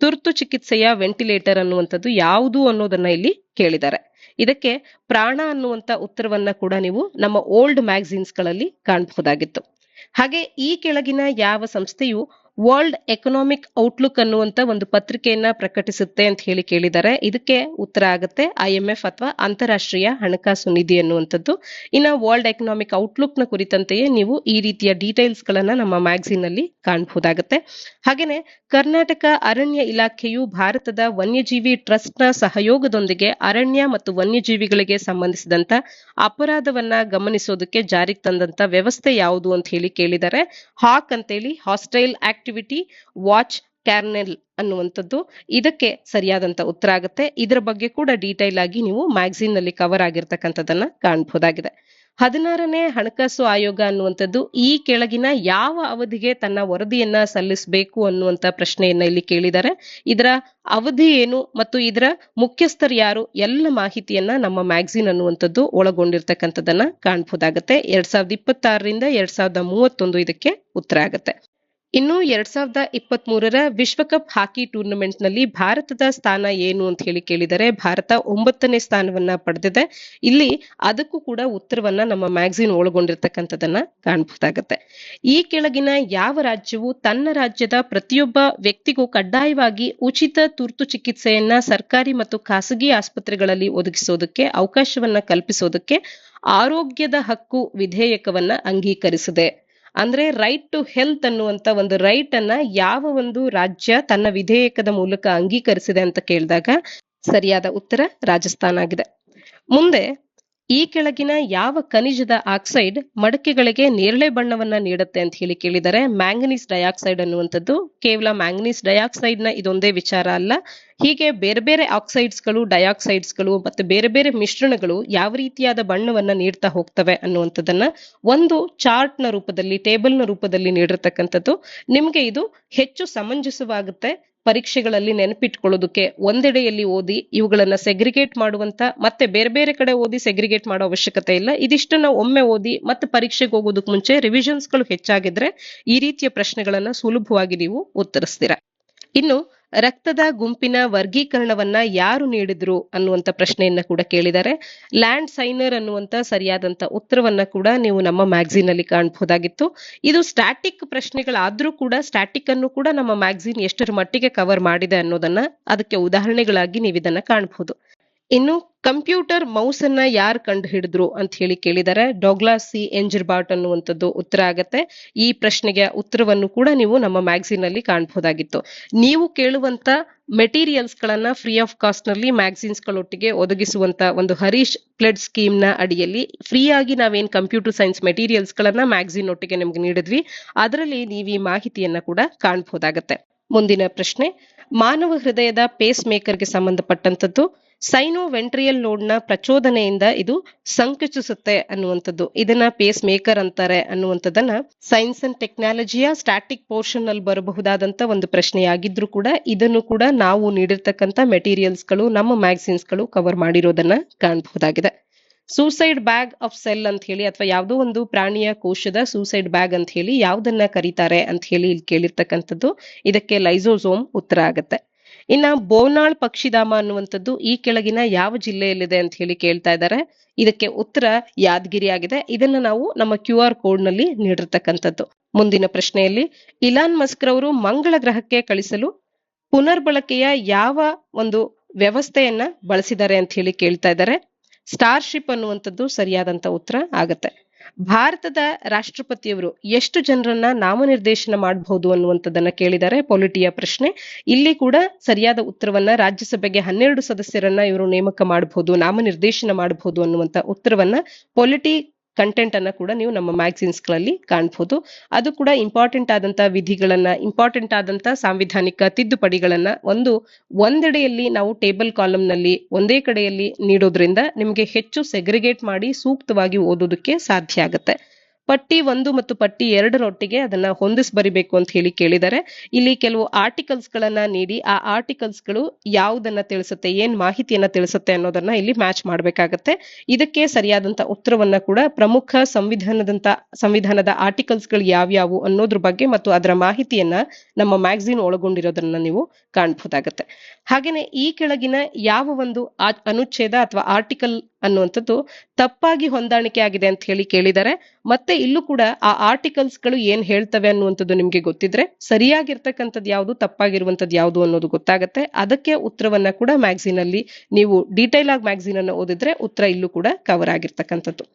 ತುರ್ತು ಚಿಕಿತ್ಸೆಯ ವೆಂಟಿಲೇಟರ್ ಅನ್ನುವಂಥದ್ದು ಯಾವುದು ಅನ್ನೋದನ್ನ ಇಲ್ಲಿ ಕೇಳಿದ್ದಾರೆ. ಇದಕ್ಕೆ ಪ್ರಾಣ ಅನ್ನುವಂತ ಉತ್ತರವನ್ನ ಕೂಡ ನೀವು ನಮ್ಮ ಓಲ್ಡ್ ಮ್ಯಾಗಝಿನ್ಸ್ ಗಳಲ್ಲಿ ಕಾಣಬಹುದಾಗಿತ್ತು. ಹಾಗೆ ಈ ಕೆಳಗಿನ ಯಾವ ಸಂಸ್ಥೆಯು ವರ್ಲ್ಡ್ ಎಕನಾಮಿಕ್ ಔಟ್ಲುಕ್ ಅನ್ನುವಂತ ಒಂದು ಪತ್ರಿಕೆಯನ್ನ ಪ್ರಕಟಿಸುತ್ತೆ ಅಂತ ಹೇಳಿ ಕೇಳಿದ್ದಾರೆ. ಇದಕ್ಕೆ ಉತ್ತರ ಆಗುತ್ತೆ IMF ಅಥವಾ ಅಂತಾರಾಷ್ಟ್ರೀಯ ಹಣಕಾಸು ನಿಧಿ ಅನ್ನುವಂಥದ್ದು. ಇನ್ನ ವರ್ಲ್ಡ್ ಎಕನಾಮಿಕ್ ಔಟ್ಲುಕ್ ನ ಕುರಿತಂತೆಯೇ ನೀವು ಈ ರೀತಿಯ ಡೀಟೇಲ್ಸ್ ಗಳನ್ನ ನಮ್ಮ ಮ್ಯಾಗಝಿನ್ ಅಲ್ಲಿ ಕಾಣಬಹುದಾಗುತ್ತೆ. ಹಾಗೇನೆ ಕರ್ನಾಟಕ ಅರಣ್ಯ ಇಲಾಖೆಯು ಭಾರತದ ವನ್ಯಜೀವಿ ಟ್ರಸ್ಟ್ ನ ಸಹಯೋಗದೊಂದಿಗೆ ಅರಣ್ಯ ಮತ್ತು ವನ್ಯಜೀವಿಗಳಿಗೆ ಸಂಬಂಧಿಸಿದಂತ ಅಪರಾಧವನ್ನ ಗಮನಿಸೋದಕ್ಕೆ ಜಾರಿಗೆ ತಂದಂತ ವ್ಯವಸ್ಥೆ ಯಾವುದು ಅಂತ ಹೇಳಿ ಕೇಳಿದ್ದಾರೆ. ಹಾಕ್ ಅಂತೇಳಿ ಹಾಸ್ಟೈಲ್ ಆಕ್ಟಿವಿಟಿ ವಾಚ್ ಕ್ಯಾರ್ನೆಲ್ ಅನ್ನುವಂಥದ್ದು ಇದಕ್ಕೆ ಸರಿಯಾದಂತ ಉತ್ತರ ಆಗುತ್ತೆ. ಇದರ ಬಗ್ಗೆ ಕೂಡ ಡೀಟೈಲ್ ಆಗಿ ನೀವು ಮ್ಯಾಗಝಿನ್ ನಲ್ಲಿ ಕವರ್ ಆಗಿರ್ತಕ್ಕಂಥದನ್ನ ಕಾಣಬಹುದಾಗಿದೆ. 16ನೇ ಹಣಕಾಸು ಆಯೋಗ ಅನ್ನುವಂಥದ್ದು ಈ ಕೆಳಗಿನ ಯಾವ ಅವಧಿಗೆ ತನ್ನ ವರದಿಯನ್ನ ಸಲ್ಲಿಸಬೇಕು ಅನ್ನುವಂತ ಪ್ರಶ್ನೆಯನ್ನ ಇಲ್ಲಿ ಕೇಳಿದ್ದಾರೆ. ಇದರ ಅವಧಿ ಏನು ಮತ್ತು ಇದರ ಮುಖ್ಯಸ್ಥರು ಯಾರು ಎಲ್ಲ ಮಾಹಿತಿಯನ್ನ ನಮ್ಮ ಮ್ಯಾಗಝಿನ್ ಅನ್ನುವಂಥದ್ದು ಒಳಗೊಂಡಿರ್ತಕ್ಕಂಥದನ್ನ ಕಾಣಬಹುದಾಗುತ್ತೆ. 2026ರಿಂದ 2031 ಇದಕ್ಕೆ ಉತ್ತರ ಆಗುತ್ತೆ. ಇನ್ನು 2023ರ ವಿಶ್ವಕಪ್ ಹಾಕಿ ಟೂರ್ನಮೆಂಟ್ ನಲ್ಲಿ ಭಾರತದ ಸ್ಥಾನ ಏನು ಅಂತ ಹೇಳಿ ಕೇಳಿದರೆ ಭಾರತ 9ನೇ ಸ್ಥಾನವನ್ನ ಪಡೆದಿದೆ. ಇಲ್ಲಿ ಅದಕ್ಕೂ ಕೂಡ ಉತ್ತರವನ್ನ ನಮ್ಮ ಮ್ಯಾಗಝಿನ್ ಒಳಗೊಂಡಿರ್ತಕ್ಕಂಥದನ್ನ ಕಾಣಬಹುದಾಗುತ್ತೆ. ಈ ಕೆಳಗಿನ ಯಾವ ರಾಜ್ಯವು ತನ್ನ ರಾಜ್ಯದ ಪ್ರತಿಯೊಬ್ಬ ವ್ಯಕ್ತಿಗೂ ಕಡ್ಡಾಯವಾಗಿ ಉಚಿತ ತುರ್ತು ಚಿಕಿತ್ಸೆಯನ್ನ ಸರ್ಕಾರಿ ಮತ್ತು ಖಾಸಗಿ ಆಸ್ಪತ್ರೆಗಳಲ್ಲಿ ಒದಗಿಸೋದಕ್ಕೆ ಅವಕಾಶವನ್ನ ಕಲ್ಪಿಸೋದಕ್ಕೆ ಆರೋಗ್ಯದ ಹಕ್ಕು ವಿಧೇಯಕವನ್ನ ಅಂಗೀಕರಿಸಿದೆ? ಅಂದ್ರೆ ರೈಟ್ ಟು ಹೆಲ್ತ್ ಅನ್ನುವಂತ ಒಂದು ರೈಟ್ ಅನ್ನ ಯಾವ ಒಂದು ರಾಜ್ಯ ತನ್ನ ವಿಧೇಯಕದ ಮೂಲಕ ಅಂಗೀಕರಿಸಿದೆ ಅಂತ ಕೇಳಿದಾಗ ಸರಿಯಾದ ಉತ್ತರ ರಾಜಸ್ಥಾನ ಆಗಿದೆ. ಮುಂದೆ ಈ ಕೆಳಗಿನ ಯಾವ ಖನಿಜದ ಆಕ್ಸೈಡ್ ಮಡಕೆಗಳಿಗೆ ನೇರಳೆ ಬಣ್ಣವನ್ನ ನೀಡುತ್ತೆ ಅಂತ ಹೇಳಿ ಕೇಳಿದರೆ ಮ್ಯಾಂಗನೀಸ್ ಡೈಆಕ್ಸೈಡ್ ಅನ್ನುವಂಥದ್ದು. ಕೇವಲ ಮ್ಯಾಂಗನೀಸ್ ಡೈಆಕ್ಸೈಡ್ ನ ಇದೊಂದೇ ವಿಚಾರ ಅಲ್ಲ, ಹೀಗೆ ಬೇರೆ ಬೇರೆ ಆಕ್ಸೈಡ್ಸ್ಗಳು, ಡೈಆಕ್ಸೈಡ್ಸ್ಗಳು ಮತ್ತೆ ಬೇರೆ ಬೇರೆ ಮಿಶ್ರಣಗಳು ಯಾವ ರೀತಿಯಾದ ಬಣ್ಣವನ್ನ ನೀಡ್ತಾ ಹೋಗ್ತವೆ ಅನ್ನುವಂಥದ್ದನ್ನ ಒಂದು ಚಾರ್ಟ್ ನ ರೂಪದಲ್ಲಿ, ಟೇಬಲ್ ನ ರೂಪದಲ್ಲಿ ನೀಡಿರ್ತಕ್ಕಂಥದ್ದು. ನಿಮ್ಗೆ ಇದು ಹೆಚ್ಚು ಸಮಂಜಸವಾಗುತ್ತೆ ಪರೀಕ್ಷೆಗಳಲ್ಲಿ ನೆನಪಿಟ್ಕೊಳ್ಳೋದಕ್ಕೆ. ಒಂದೆಡೆಯಲ್ಲಿ ಓದಿ ಇವುಗಳನ್ನ ಸೆಗ್ರಿಗೇಟ್ ಮಾಡುವಂತ, ಮತ್ತೆ ಬೇರೆ ಬೇರೆ ಕಡೆ ಓದಿ ಸೆಗ್ರಿಗೇಟ್ ಮಾಡೋ ಅವಶ್ಯಕತೆ ಇಲ್ಲ. ಇದಿಷ್ಟನ್ನ ಒಮ್ಮೆ ಓದಿ ಮತ್ತೆ ಪರೀಕ್ಷೆಗೆ ಹೋಗೋದಕ್ಕೆ ಮುಂಚೆ ರಿವಿಷನ್ಸ್ಗಳು ಹೆಚ್ಚಾಗಿದ್ರೆ ಈ ರೀತಿಯ ಪ್ರಶ್ನೆಗಳನ್ನ ಸುಲಭವಾಗಿ ನೀವು ಉತ್ತರಿಸ್ತೀರಾ. ಇನ್ನು ರಕ್ತದ ಗುಂಪಿನ ವರ್ಗೀಕರಣವನ್ನ ಯಾರು ನೀಡಿದ್ರು ಅನ್ನುವಂತ ಪ್ರಶ್ನೆಯನ್ನ ಕೂಡ ಕೇಳಿದ್ದಾರೆ. ಲ್ಯಾಂಡ್ ಸೈನರ್ ಅನ್ನುವಂತ ಸರಿಯಾದಂತ ಉತ್ತರವನ್ನ ಕೂಡ ನೀವು ನಮ್ಮ ಮ್ಯಾಗಝೀನ್ ಅಲ್ಲಿ ಕಾಣಬಹುದಾಗಿತ್ತು. ಇದು ಸ್ಟ್ಯಾಟಿಕ್ ಪ್ರಶ್ನೆಗಳಾದ್ರೂ ಕೂಡ ಸ್ಟ್ಯಾಟಿಕ್ ಅನ್ನು ಕೂಡ ನಮ್ಮ ಮ್ಯಾಗಝೀನ್ ಎಷ್ಟರ ಮಟ್ಟಿಗೆ ಕವರ್ ಮಾಡಿದೆ ಅನ್ನೋದನ್ನ ಅದಕ್ಕೆ ಉದಾಹರಣೆಗಳಾಗಿ ನೀವು ಇದನ್ನ ಕಾಣಬಹುದು. ಇನ್ನು ಕಂಪ್ಯೂಟರ್ ಮೌಸ್ ಅನ್ನ ಯಾರು ಕಂಡು ಹಿಡಿದ್ರು ಅಂತ ಹೇಳಿ ಕೇಳಿದರೆ ಡಾಗ್ಲಾಸ್ ಸಿ ಎಂಜರ್ಬಾಟ್ ಅನ್ನುವಂಥದ್ದು ಉತ್ತರ ಆಗತ್ತೆ. ಈ ಪ್ರಶ್ನೆಗೆ ಉತ್ತರವನ್ನು ಕೂಡ ನೀವು ನಮ್ಮ ಮ್ಯಾಗಝೀನ್ ಅಲ್ಲಿ ಕಾಣಬಹುದಾಗಿತ್ತು. ನೀವು ಕೇಳುವಂತ ಮೆಟೀರಿಯಲ್ಸ್ ಗಳನ್ನ ಫ್ರೀ ಆಫ್ ಕಾಸ್ಟ್ ನಲ್ಲಿ ಮ್ಯಾಗಝೀನ್ಸ್ ಗಳೊಟ್ಟಿಗೆ ಒದಗಿಸುವಂತ ಒಂದು ಹರೀಶ್ ಪ್ಲೆಡ್ ಸ್ಕೀಮ್ ನ ಅಡಿಯಲ್ಲಿ ಫ್ರೀ ಆಗಿ ನಾವೇನ್ ಕಂಪ್ಯೂಟರ್ ಸೈನ್ಸ್ ಮೆಟೀರಿಯಲ್ಸ್ ಗಳನ್ನ ಮ್ಯಾಗಝೀನ್ ಒಟ್ಟಿಗೆ ನಿಮ್ಗೆ ನೀಡಿದ್ವಿ. ಅದರಲ್ಲಿ ನೀವು ಈ ಮಾಹಿತಿಯನ್ನ ಕೂಡ ಕಾಣಬಹುದಾಗತ್ತೆ. ಮುಂದಿನ ಪ್ರಶ್ನೆ, ಮಾನವ ಹೃದಯದ ಪೇಸ್ ಮೇಕರ್ಗೆ ಸಂಬಂಧಪಟ್ಟಂತದ್ದು. ಸೈನೋವೆಂಟ್ರಿಯಲ್ ನೋಡ್ ನ ಪ್ರಚೋದನೆಯಿಂದ ಇದು ಸಂಕುಚಿಸುತ್ತೆ ಅನ್ನುವಂಥದ್ದು. ಇದನ್ನ ಪೇಸ್ ಮೇಕರ್ ಅಂತಾರೆ ಅನ್ನುವಂಥದ್ದನ್ನ ಸೈನ್ಸ್ ಅಂಡ್ ಟೆಕ್ನಾಲಜಿಯ ಸ್ಟ್ಯಾಟಿಕ್ ಪೋರ್ಷನ್ ನಲ್ಲಿ ಬರಬಹುದಾದಂತ ಒಂದು ಪ್ರಶ್ನೆಯಾಗಿದ್ರು ಕೂಡ ಇದನ್ನು ಕೂಡ ನಾವು ನೀಡಿರ್ತಕ್ಕಂಥ ಮೆಟೀರಿಯಲ್ಸ್ ಗಳು, ನಮ್ಮ ಮ್ಯಾಗಝೀನ್ಸ್ ಗಳು ಕವರ್ ಮಾಡಿರೋದನ್ನ ಕಾಣಬಹುದಾಗಿದೆ. ಸೂಸೈಡ್ ಬ್ಯಾಗ್ ಆಫ್ ಸೆಲ್ ಅಂತ ಹೇಳಿ, ಅಥವಾ ಯಾವುದೋ ಒಂದು ಪ್ರಾಣಿಯ ಕೋಶದ ಸೂಸೈಡ್ ಬ್ಯಾಗ್ ಅಂತ ಹೇಳಿ ಯಾವುದನ್ನ ಕರೀತಾರೆ ಅಂತ ಹೇಳಿ ಇಲ್ಲಿ ಕೇಳಿರ್ತಕ್ಕಂಥದ್ದು. ಇದಕ್ಕೆ ಲೈಸೋಸೋಮ್ ಉತ್ತರ ಆಗತ್ತೆ. ಇನ್ನ ಬೋನಾಳ್ ಪಕ್ಷಿಧಾಮ ಅನ್ನುವಂಥದ್ದು ಈ ಕೆಳಗಿನ ಯಾವ ಜಿಲ್ಲೆಯಲ್ಲಿದೆ ಅಂತ ಹೇಳಿ ಕೇಳ್ತಾ ಇದ್ದಾರೆ. ಇದಕ್ಕೆ ಉತ್ತರ ಯಾದಗಿರಿ ಆಗಿದೆ. ಇದನ್ನ ನಾವು ನಮ್ಮ QR ಕೋಡ್ ನಲ್ಲಿ ನೀಡಿರ್ತಕ್ಕಂಥದ್ದು. ಮುಂದಿನ ಪ್ರಶ್ನೆಯಲ್ಲಿ ಇಲಾನ್ ಮಸ್ಕ್ ರವರು ಮಂಗಳ ಗ್ರಹಕ್ಕೆ ಕಳಿಸಲು ಪುನರ್ಬಳಕೆಯ ಯಾವ ಒಂದು ವ್ಯವಸ್ಥೆಯನ್ನ ಬಳಸಿದ್ದಾರೆ ಅಂತ ಹೇಳಿ ಕೇಳ್ತಾ ಇದ್ದಾರೆ. ಸ್ಟಾರ್ಶಿಪ್ ಅನ್ನುವಂಥದ್ದು ಸರಿಯಾದಂತ ಉತ್ತರ ಆಗತ್ತೆ. ಭಾರತದ ರಾಷ್ಟ್ರಪತಿಯವರು ಎಷ್ಟು ಜನರನ್ನ ನಾಮನಿರ್ದೇಶನ ಮಾಡಬಹುದು ಅನ್ನುವಂಥದ್ದನ್ನ ಕೇಳಿದ್ದಾರೆ. ಪೊಲಿಟಿಯ ಪ್ರಶ್ನೆ. ಇಲ್ಲಿ ಕೂಡ ಸರಿಯಾದ ಉತ್ತರವನ್ನ ರಾಜ್ಯಸಭೆಗೆ 12 ಸದಸ್ಯರನ್ನ ಇವರು ನೇಮಕ ಮಾಡಬಹುದು, ನಾಮನಿರ್ದೇಶನ ಮಾಡಬಹುದು ಅನ್ನುವಂತ ಉತ್ತರವನ್ನ ಪೊಲಿಟಿ ಕಂಟೆಂಟ್ ಅನ್ನ ಕೂಡ ನೀವು ನಮ್ಮ ಮ್ಯಾಗಝೀನ್ಸ್ ಗಳಲ್ಲಿ ಕಾಣಬಹುದು. ಅದು ಕೂಡ ಇಂಪಾರ್ಟೆಂಟ್ ಆದಂತ ವಿಧಿಗಳನ್ನ, ಇಂಪಾರ್ಟೆಂಟ್ ಆದಂತ ಸಾಂವಿಧಾನಿಕ ತಿದ್ದುಪಡಿಗಳನ್ನ ಒಂದೆಡೆಯಲ್ಲಿ ನಾವು ಟೇಬಲ್ ಕಾಲಮ್ ನಲ್ಲಿ ಒಂದೇ ಕಡೆಯಲ್ಲಿ ನೀಡೋದ್ರಿಂದ ನಿಮಗೆ ಹೆಚ್ಚು ಸೆಗ್ರಿಗೇಟ್ ಮಾಡಿ ಸೂಕ್ತವಾಗಿ ಓದೋದಕ್ಕೆ ಸಾಧ್ಯ ಆಗುತ್ತೆ. ಪಟ್ಟಿ 1 ಮತ್ತು ಪಟ್ಟಿ 2ರೊಟ್ಟಿಗೆ ಅದನ್ನ ಹೊಂದಿಸಿ ಬರಿಬೇಕು ಅಂತ ಹೇಳಿ ಕೇಳಿದರೆ ಇಲ್ಲಿ ಕೆಲವು ಆರ್ಟಿಕಲ್ಸ್ ಗಳನ್ನ ನೀಡಿ ಆ ಆರ್ಟಿಕಲ್ಸ್ ಗಳು ಯಾವುದನ್ನ ತಿಳಿಸುತ್ತೆ, ಏನ್ ಮಾಹಿತಿಯನ್ನ ತಿಳಿಸುತ್ತೆ ಅನ್ನೋದನ್ನ ಇಲ್ಲಿ ಮ್ಯಾಚ್ ಮಾಡ್ಬೇಕಾಗತ್ತೆ. ಇದಕ್ಕೆ ಸರಿಯಾದಂತ ಉತ್ತರವನ್ನ ಕೂಡ ಪ್ರಮುಖ ಸಂವಿಧಾನದ ಆರ್ಟಿಕಲ್ಸ್ ಗಳು ಯಾವ್ಯಾವು ಅನ್ನೋದ್ರ ಬಗ್ಗೆ ಮತ್ತು ಅದರ ಮಾಹಿತಿಯನ್ನ ನಮ್ಮ ಮ್ಯಾಗಝೀನ್ ಒಳಗೊಂಡಿರೋದನ್ನ ನೀವು ಕಾಣಬಹುದಾಗತ್ತೆ. ಹಾಗೇನೆ ಈ ಕೆಳಗಿನ ಯಾವ ಒಂದು ಅನುಚ್ಛೇದ ಅಥವಾ ಆರ್ಟಿಕಲ್ ಅನ್ನುವಂಥದ್ದು ತಪ್ಪಾಗಿ ಹೊಂದಾಣಿಕೆ ಆಗಿದೆ ಅಂತ ಹೇಳಿ ಕೇಳಿದರೆ, ಮತ್ತೆ ಇಲ್ಲೂ ಕೂಡ ಆ ಆರ್ಟಿಕಲ್ಸ್ ಗಳು ಏನ್ ಹೇಳ್ತವೆ ಅನ್ನುವಂಥದ್ದು ನಿಮ್ಗೆ ಗೊತ್ತಿದ್ರೆ ಸರಿಯಾಗಿರ್ತಕ್ಕಂಥದ್ದು ಯಾವುದು, ತಪ್ಪಾಗಿರುವಂತದ್ದು ಯಾವುದು ಅನ್ನೋದು ಗೊತ್ತಾಗತ್ತೆ. ಅದಕ್ಕೆ ಉತ್ತರವನ್ನ ಕೂಡ ಮ್ಯಾಗಝೀನ್ ಅಲ್ಲಿ ನೀವು ಡೀಟೇಲ್ ಆಗಿ ಮ್ಯಾಗಝೀನ್ ಅನ್ನ ಓದಿದ್ರೆ ಉತ್ತರ ಇಲ್ಲೂ ಕೂಡ ಕವರ್ ಆಗಿರ್ತಕ್ಕಂಥದ್ದು.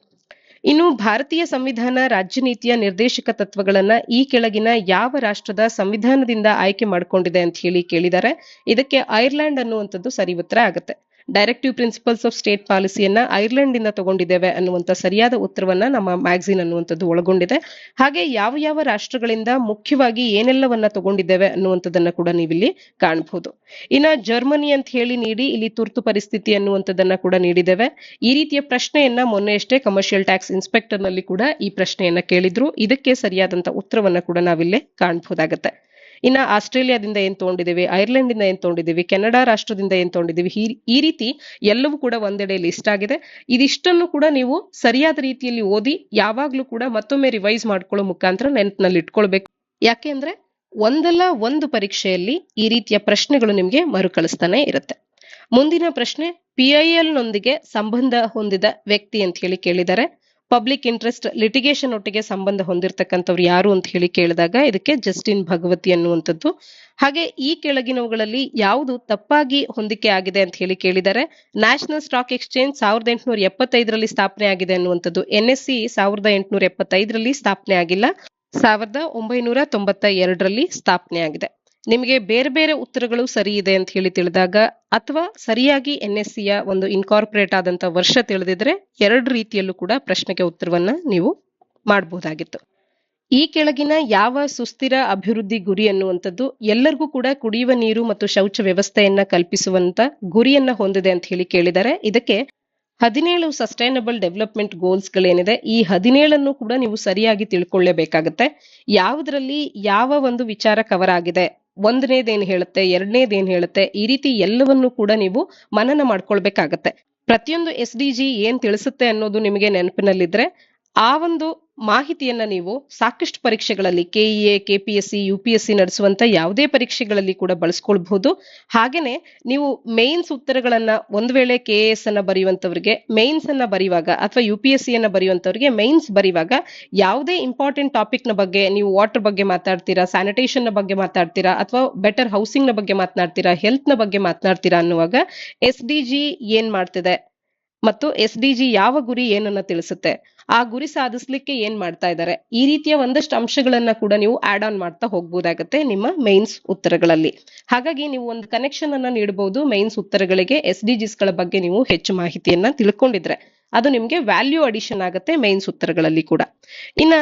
ಇನ್ನು ಭಾರತೀಯ ಸಂವಿಧಾನ ರಾಜ್ಯ ನೀತಿಯ ನಿರ್ದೇಶಕ ತತ್ವಗಳನ್ನ ಈ ಕೆಳಗಿನ ಯಾವ ರಾಷ್ಟ್ರದ ಸಂವಿಧಾನದಿಂದ ಆಯ್ಕೆ ಮಾಡ್ಕೊಂಡಿದೆ ಅಂತ ಹೇಳಿ ಕೇಳಿದ್ದಾರೆ. ಇದಕ್ಕೆ ಐರ್ಲೆಂಡ್ ಅನ್ನುವಂಥದ್ದು ಸರಿ ಉತ್ತರ ಆಗುತ್ತೆ. ಡೈರೆಕ್ಟಿವ್ ಪ್ರಿನ್ಸಿಪಲ್ಸ್ ಆಫ್ ಸ್ಟೇಟ್ ಪಾಲಿಸಿಯನ್ನ ಐರ್ಲೆಂಡ್ ಇಂದ ತಗೊಂಡಿದ್ದೇವೆ ಅನ್ನುವಂತ ಸರಿಯಾದ ಉತ್ತರವನ್ನ ನಮ್ಮ ಮ್ಯಾಗಝೀನ್ ಅನ್ನುವಂಥದ್ದು ಒಳಗೊಂಡಿದೆ. ಹಾಗೆ ಯಾವ ಯಾವ ರಾಷ್ಟ್ರಗಳಿಂದ ಮುಖ್ಯವಾಗಿ ಏನೆಲ್ಲವನ್ನ ತಗೊಂಡಿದ್ದೇವೆ ಅನ್ನುವಂಥದ್ದನ್ನ ಕೂಡ ನೀವಿಲ್ಲಿ ಕಾಣಬಹುದು. ಇನ್ನ ಜರ್ಮನಿ ಅಂತ ಹೇಳಿ ನೀಡಿ ಇಲ್ಲಿ ತುರ್ತು ಪರಿಸ್ಥಿತಿ ಅನ್ನುವಂಥದ್ದನ್ನ ಕೂಡ ನೀಡಿದ್ದೇವೆ. ಈ ರೀತಿಯ ಪ್ರಶ್ನೆಯನ್ನ ಮೊನ್ನೆಯಷ್ಟೇ ಕಮರ್ಷಿಯಲ್ ಟ್ಯಾಕ್ಸ್ ಇನ್ಸ್ಪೆಕ್ಟರ್ ನಲ್ಲಿ ಕೂಡ ಈ ಪ್ರಶ್ನೆಯನ್ನ ಕೇಳಿದ್ರು. ಇದಕ್ಕೆ ಸರಿಯಾದಂತ ಉತ್ತರವನ್ನ ಕೂಡ ನಾವಿಲ್ಲಿ ಕಾಣಬಹುದಾಗತ್ತೆ. ಇನ್ನ ಆಸ್ಟ್ರೇಲಿಯಾದಿಂದ ಏನ್ ತಗೊಂಡಿದ್ದೀವಿ, ಐರ್ಲೆಂಡ್ ಇಂದ ಏನ್ ತಗೊಂಡಿದ್ದೀವಿ, ಕೆನಡಾ ರಾಷ್ಟ್ರದಿಂದ ಏನ್ ತಗೊಂಡಿದ್ದೀವಿ, ಈ ರೀತಿ ಎಲ್ಲವೂ ಕೂಡ ಒಂದೆಡೆ ಲಿಸ್ಟ್ ಆಗಿದೆ. ಇದಿಷ್ಟನ್ನು ಕೂಡ ನೀವು ಸರಿಯಾದ ರೀತಿಯಲ್ಲಿ ಓದಿ ಯಾವಾಗ್ಲೂ ಕೂಡ ಮತ್ತೊಮ್ಮೆ ರಿವೈಸ್ ಮಾಡ್ಕೊಳ್ಳೋ ಮುಖಾಂತರ ನೆನಪಿನಲ್ಲಿ ಇಟ್ಕೊಳ್ಬೇಕು. ಯಾಕೆಂದ್ರೆ ಒಂದಲ್ಲ ಒಂದು ಪರೀಕ್ಷೆಯಲ್ಲಿ ಈ ರೀತಿಯ ಪ್ರಶ್ನೆಗಳು ನಿಮ್ಗೆ ಮರುಕಳಿಸ್ತಾನೆ ಇರುತ್ತೆ. ಮುಂದಿನ ಪ್ರಶ್ನೆ, PIL ನೊಂದಿಗೆ ಸಂಬಂಧ ಹೊಂದಿದ ವ್ಯಕ್ತಿ ಅಂತ ಹೇಳಿ ಕೇಳಿದ್ದಾರೆ. ಪಬ್ಲಿಕ್ ಇಂಟ್ರೆಸ್ಟ್ ಲಿಟಿಗೇಷನ್ ಒಟ್ಟಿಗೆ ಸಂಬಂಧ ಹೊಂದಿರತಕ್ಕಂಥವ್ರು ಯಾರು ಅಂತ ಹೇಳಿ ಕೇಳಿದಾಗ ಇದಕ್ಕೆ ಜಸ್ಟಿನ್ ಭಗವತಿ ಅನ್ನುವಂಥದ್ದು. ಹಾಗೆ ಈ ಕೆಳಗಿನವುಗಳಲ್ಲಿ ಯಾವುದು ತಪ್ಪಾಗಿ ಹೊಂದಿಕೆ ಆಗಿದೆ ಅಂತ ಹೇಳಿ ಕೇಳಿದರೆ ನ್ಯಾಷನಲ್ ಸ್ಟಾಕ್ ಎಕ್ಸ್ಚೇಂಜ್ 1875ರಲ್ಲಿ ಸ್ಥಾಪನೆ ಆಗಿದೆ ಅನ್ನುವಂಥದ್ದು. NSE 1875ರಲ್ಲಿ ಸ್ಥಾಪನೆ ಆಗಿಲ್ಲ, 1992ರಲ್ಲಿ ಸ್ಥಾಪನೆ ಆಗಿದೆ. ನಿಮಗೆ ಬೇರೆ ಬೇರೆ ಉತ್ತರಗಳು ಸರಿ ಇದೆ ಅಂತ ಹೇಳಿ ತಿಳಿದಾಗ ಅಥವಾ ಸರಿಯಾಗಿ NSCಯ ಒಂದು ಇನ್ಕಾರ್ಪೊರೇಟ್ ಆದಂತ ವರ್ಷ ತಿಳಿದಿದ್ರೆ ಎರಡು ರೀತಿಯಲ್ಲೂ ಕೂಡ ಪ್ರಶ್ನೆಗೆ ಉತ್ತರವನ್ನ ನೀವು ಮಾಡಬಹುದಾಗಿತ್ತು. ಈ ಕೆಳಗಿನ ಯಾವ ಸುಸ್ಥಿರ ಅಭಿವೃದ್ಧಿ ಗುರಿ ಅನ್ನುವಂಥದ್ದು ಎಲ್ಲರಿಗೂ ಕೂಡ ಕುಡಿಯುವ ನೀರು ಮತ್ತು ಶೌಚ ವ್ಯವಸ್ಥೆಯನ್ನ ಕಲ್ಪಿಸುವಂತ ಗುರಿಯನ್ನ ಹೊಂದಿದೆ ಅಂತ ಹೇಳಿ ಕೇಳಿದರೆ ಇದಕ್ಕೆ 17 ಸಸ್ಟೈನಬಲ್ ಡೆವಲಪ್ಮೆಂಟ್ ಗೋಲ್ಸ್ ಗಳೇನಿದೆ ಈ 17 ಕೂಡ ನೀವು ಸರಿಯಾಗಿ ತಿಳ್ಕೊಳ್ಳೇಬೇಕಾಗತ್ತೆ. ಯಾವುದರಲ್ಲಿ ಯಾವ ಒಂದು ವಿಚಾರ ಕವರ್ ಆಗಿದೆ, ಒಂದನೇದೇನ್ ಹೇಳುತ್ತೆ, ಎರಡನೇದೇನ್ ಹೇಳುತ್ತೆ, ಈ ರೀತಿ ಎಲ್ಲವನ್ನೂ ಕೂಡ ನೀವು ಮನನ ಮಾಡ್ಕೊಳ್ಬೇಕಾಗತ್ತೆ. ಪ್ರತಿಯೊಂದು SDG ಏನ್ ತಿಳಿಸುತ್ತೆ ಅನ್ನೋದು ನಿಮಗೆ ನೆನಪಿನಲ್ಲಿದ್ರೆ ಆ ಒಂದು ಮಾಹಿತಿಯನ್ನ ನೀವು ಸಾಕಷ್ಟು ಪರೀಕ್ಷೆಗಳಲ್ಲಿ KEA, KPSC, UPSC ನಡೆಸುವಂತ ಯಾವುದೇ ಪರೀಕ್ಷೆಗಳಲ್ಲಿ ಕೂಡ ಬಳಸ್ಕೊಳ್ಬಹುದು. ಹಾಗೇನೆ ನೀವು ಮೇನ್ಸ್ ಉತ್ತರಗಳನ್ನ ಒಂದ್ ವೇಳೆ KAS ಅನ್ನ ಬರೆಯುವಂತವ್ರಿಗೆ ಮೇನ್ಸ್ ಅನ್ನ ಬರೆಯುವಾಗ ಅಥವಾ UPSC ಅನ್ನ ಬರೆಯುವಂತವ್ರಿಗೆ ಮೇನ್ಸ್ ಬರೆಯುವಾಗ ಯಾವುದೇ ಇಂಪಾರ್ಟೆಂಟ್ ಟಾಪಿಕ್ ನ ಬಗ್ಗೆ ನೀವು ವಾಟರ್ ಬಗ್ಗೆ ಮಾತಾಡ್ತೀರಾ, ಸ್ಯಾನಿಟೇಷನ್ ನ ಬಗ್ಗೆ ಮಾತಾಡ್ತೀರಾ ಅಥವಾ ಬೆಟರ್ ಹೌಸಿಂಗ್ ನ ಬಗ್ಗೆ ಮಾತನಾಡ್ತೀರಾ, ಹೆಲ್ತ್ ನ ಬಗ್ಗೆ ಮಾತನಾಡ್ತೀರಾ ಅನ್ನುವಾಗ SDG ಏನ್ ಮಾಡ್ತಿದೆ ಮತ್ತು SDG ಯಾವ ಗುರಿ ಏನನ್ನ ತಿಳಿಸುತ್ತೆ, ಆ ಗುರಿ ಸಾಧಿಸ್ಲಿಕ್ಕೆ ಏನ್ ಮಾಡ್ತಾ ಇದ್ದಾರೆ, ಈ ರೀತಿಯ ಒಂದಷ್ಟು ಅಂಶಗಳನ್ನ ಕೂಡ ನೀವು ಆಡ್ ಆನ್ ಮಾಡ್ತಾ ಹೋಗ್ಬೋದಾಗತ್ತೆ ನಿಮ್ಮ ಮೈನ್ಸ್ ಉತ್ತರಗಳಲ್ಲಿ. ಹಾಗಾಗಿ ನೀವು ಒಂದು ಕನೆಕ್ಷನ್ ಅನ್ನ ನೀಡಬಹುದು ಮೈನ್ಸ್ ಉತ್ತರಗಳಿಗೆ SDGs ಗಳ ಬಗ್ಗೆ ನೀವು ಹೆಚ್ಚು ಮಾಹಿತಿಯನ್ನ ತಿಳ್ಕೊಂಡಿದ್ರೆ ಅದು ನಿಮ್ಗೆ ವ್ಯಾಲ್ಯೂ ಅಡಿಷನ್ ಆಗತ್ತೆ ಮೈನ್ಸ್ ಉತ್ತರಗಳಲ್ಲಿ ಕೂಡ. ಇನ್ನ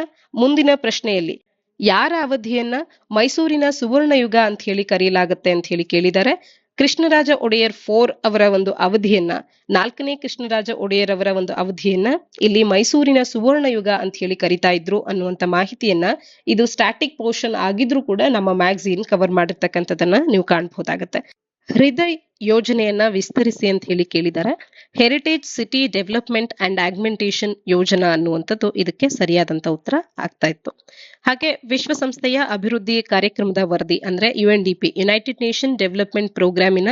ಮುಂದಿನ ಪ್ರಶ್ನೆಯಲ್ಲಿ ಯಾರ ಅವಧಿಯನ್ನ ಮೈಸೂರಿನ ಸುವರ್ಣ ಯುಗ ಅಂತ ಹೇಳಿ ಕರೆಯಲಾಗತ್ತೆ ಅಂತ ಹೇಳಿ ಕೇಳಿದ್ದಾರೆ. ಕೃಷ್ಣರಾಜ ಒಡೆಯರ್ 4 ಅವರ ಒಂದು ಅವಧಿಯನ್ನ, 4ನೇ ಕೃಷ್ಣರಾಜ ಒಡೆಯರ್ ಅವರ ಒಂದು ಅವಧಿಯನ್ನ ಇಲ್ಲಿ ಮೈಸೂರಿನ ಸುವರ್ಣ ಯುಗ ಅಂತ ಹೇಳಿ ಕರಿತಾ ಇದ್ರು ಅನ್ನುವಂತ ಮಾಹಿತಿಯನ್ನ ಇದು ಸ್ಟ್ಯಾಟಿಕ್ ಪೋರ್ಷನ್ ಆಗಿದ್ರು ಕೂಡ ನಮ್ಮ ಮ್ಯಾಗಝೀನ್ ಕವರ್ ಮಾಡಿರ್ತಕ್ಕಂಥದನ್ನ ನೀವು ಕಾಣಬಹುದಾಗತ್ತೆ. ಹೃದಯ್ ಯೋಜನೆಯನ್ನ ವಿಸ್ತರಿಸಿ ಅಂತ ಹೇಳಿ ಕೇಳಿದ್ದಾರೆ. Heritage city development and augmentation ಯೋಜನಾ ಅನ್ನುವಂಥದ್ದು ಇದಕ್ಕೆ ಸರಿಯಾದಂತ ಉತ್ತರ ಆಗ್ತಾ ಇತ್ತು. ಹಾಗೆ ವಿಶ್ವಸಂಸ್ಥೆಯ ಅಭಿವೃದ್ಧಿ ಕಾರ್ಯಕ್ರಮದ ವರದಿ ಅಂದ್ರೆ UNDP, ಯುನೈಟೆಡ್ ನೇಷನ್ ಡೆವಲಪ್ಮೆಂಟ್ ಪ್ರೋಗ್ರಾಮಿನ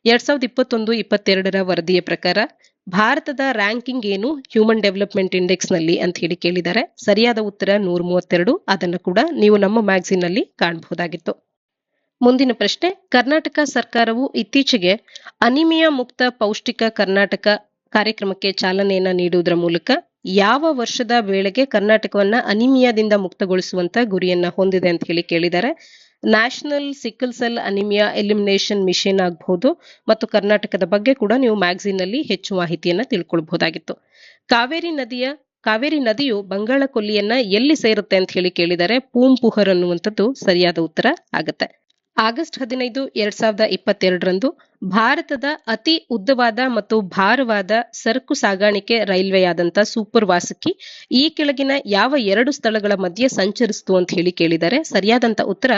2021-22ರ ವರದಿಯ ಪ್ರಕಾರ ಭಾರತದ ರ್ಯಾಂಕಿಂಗ್ ಏನು ಹ್ಯೂಮನ್ ಡೆವಲಪ್ಮೆಂಟ್ ಇಂಡೆಕ್ಸ್ ನಲ್ಲಿ ಅಂತ ಹೇಳಿ ಕೇಳಿದ್ದಾರೆ. ಸರಿಯಾದ ಉತ್ತರ 132. ಅದನ್ನು ಕೂಡ ನೀವು ನಮ್ಮ ಮ್ಯಾಗಝೀನ್ ನಲ್ಲಿ ಕಾಣಬಹುದಾಗಿತ್ತು. ಮುಂದಿನ ಪ್ರಶ್ನೆ, ಕರ್ನಾಟಕ ಸರ್ಕಾರವು ಇತ್ತೀಚೆಗೆ ಅನಿಮಿಯಾ ಮುಕ್ತ ಪೌಷ್ಟಿಕ ಕರ್ನಾಟಕ ಕಾರ್ಯಕ್ರಮಕ್ಕೆ ಚಾಲನೆಯನ್ನ ನೀಡುವುದರ ಮೂಲಕ ಯಾವ ವರ್ಷದ ವೇಳೆಗೆ ಕರ್ನಾಟಕವನ್ನ ಅನಿಮಿಯಾದಿಂದ ಮುಕ್ತಗೊಳಿಸುವಂತ ಗುರಿಯನ್ನ ಹೊಂದಿದೆ ಅಂತ ಹೇಳಿ ಕೇಳಿದ್ದಾರೆ. National sickle cell anaemia elimination mission ಆಗಬಹುದು ಮತ್ತು ಕರ್ನಾಟಕದ ಬಗ್ಗೆ ಕೂಡ ನೀವು ಮ್ಯಾಗಝೀನ್ ನಲ್ಲಿ ಹೆಚ್ಚು ಮಾಹಿತಿಯನ್ನ ತಿಳ್ಕೊಳ್ಬಹುದಾಗಿತ್ತು. ಕಾವೇರಿ ನದಿಯು ಬಂಗಾಳ ಕೊಲ್ಲಿಯನ್ನ ಎಲ್ಲಿ ಸೇರುತ್ತೆ ಅಂತ ಹೇಳಿ ಕೇಳಿದರೆ ಪೂಂಪುಹರ್ ಅನ್ನುವಂಥದ್ದು ಸರಿಯಾದ ಉತ್ತರ ಆಗತ್ತೆ. ಆಗಸ್ಟ್ 15, 2022ರಂದು ಭಾರತದ ಅತಿ ಉದ್ದವಾದ ಮತ್ತು ಭಾರವಾದ ಸರಕು ಸಾಗಾಣಿಕೆ ರೈಲ್ವೆಯಾದಂತ ಸೂಪರ್ ವಾಸುಕಿ ಈ ಕೆಳಗಿನ ಯಾವ 2 ಸ್ಥಳಗಳ ಮಧ್ಯೆ ಸಂಚರಿಸಿತು ಅಂತ ಹೇಳಿ ಕೇಳಿದರೆ ಸರಿಯಾದಂತ ಉತ್ತರ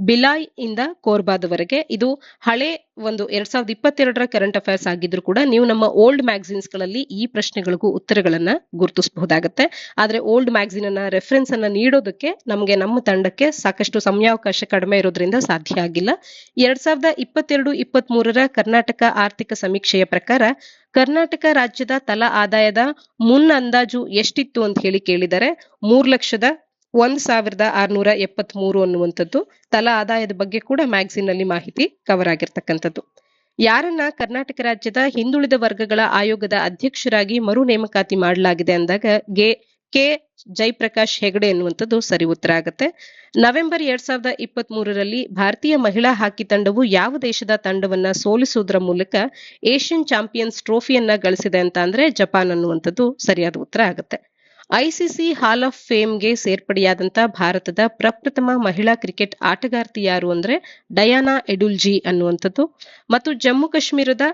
ಬಿಲಾಯ್ ಇಂದ ಕೋರ್ಬಾದವರೆಗೆ. ಇದು ಹಳೆ ಒಂದು 2022ರ ಕರೆಂಟ್ ಅಫೇರ್ಸ್ ಆಗಿದ್ರು ಕೂಡ ನೀವು ನಮ್ಮ ಓಲ್ಡ್ ಮ್ಯಾಗಝೀನ್ಸ್ ಗಳಲ್ಲಿ ಈ ಪ್ರಶ್ನೆಗಳಿಗೂ ಉತ್ತರಗಳನ್ನ ಗುರುತಿಸಬಹುದಾಗತ್ತೆ. ಆದ್ರೆ ಓಲ್ಡ್ ಮ್ಯಾಗಝೀನ್ ಅನ್ನ ರೆಫರೆನ್ಸ್ ಅನ್ನ ನೀಡೋದಕ್ಕೆ ನಮಗೆ ನಮ್ಮ ತಂಡಕ್ಕೆ ಸಾಕಷ್ಟು ಸಮಯಾವಕಾಶ ಕಡಿಮೆ ಇರೋದ್ರಿಂದ ಸಾಧ್ಯ ಆಗಿಲ್ಲ. 2022-23ರ ಕರ್ನಾಟಕ ಆರ್ಥಿಕ ಸಮೀಕ್ಷೆಯ ಪ್ರಕಾರ ಕರ್ನಾಟಕ ರಾಜ್ಯದ ತಲಾ ಆದಾಯದ ಮುನ್ ಅಂದಾಜು ಎಷ್ಟಿತ್ತು ಅಂತ ಹೇಳಿ ಕೇಳಿದರೆ 3,01,673 ಅನ್ನುವಂಥದ್ದು ತಲಾ ಆದಾಯದ ಬಗ್ಗೆ ಕೂಡ ಮ್ಯಾಗಝೀನ್ ನಲ್ಲಿ ಮಾಹಿತಿ ಕವರ್ ಆಗಿರ್ತಕ್ಕಂಥದ್ದು. ಯಾರನ್ನ ಕರ್ನಾಟಕ ರಾಜ್ಯದ ಹಿಂದುಳಿದ ವರ್ಗಗಳ ಆಯೋಗದ ಅಧ್ಯಕ್ಷರಾಗಿ ಮರು ನೇಮಕಾತಿ ಮಾಡಲಾಗಿದೆ ಅಂದಾಗ ಕೆ ಜಯಪ್ರಕಾಶ್ ಹೆಗಡೆ ಎನ್ನುವಂಥದ್ದು ಸರಿ ಉತ್ತರ ಆಗುತ್ತೆ. ನವೆಂಬರ್ 2023ರಲ್ಲಿ ಭಾರತೀಯ ಮಹಿಳಾ ಹಾಕಿ ತಂಡವು ಯಾವ ದೇಶದ ತಂಡವನ್ನ ಸೋಲಿಸುವುದರ ಮೂಲಕ ಏಷ್ಯನ್ ಚಾಂಪಿಯನ್ಸ್ ಟ್ರೋಫಿಯನ್ನ ಗಳಿಸಿದೆ ಅಂತ ಅಂದ್ರೆ ಜಪಾನ್ ಅನ್ನುವಂಥದ್ದು ಸರಿಯಾದ ಉತ್ತರ ಆಗುತ್ತೆ. ICC ಹಾಲ್ ಆಫ್ ಫೇಮ್ಗೆ ಸೇರ್ಪಡೆಯಾದಂತ ಭಾರತದ ಪ್ರಪ್ರಥಮ ಮಹಿಳಾ ಕ್ರಿಕೆಟ್ ಆಟಗಾರ್ತಿ ಯಾರು ಅಂದ್ರೆ ಡಯಾನಾ ಎಡುಲ್ಜಿ ಅನ್ನುವಂಥದ್ದು. ಮತ್ತು ಜಮ್ಮು ಕಾಶ್ಮೀರದ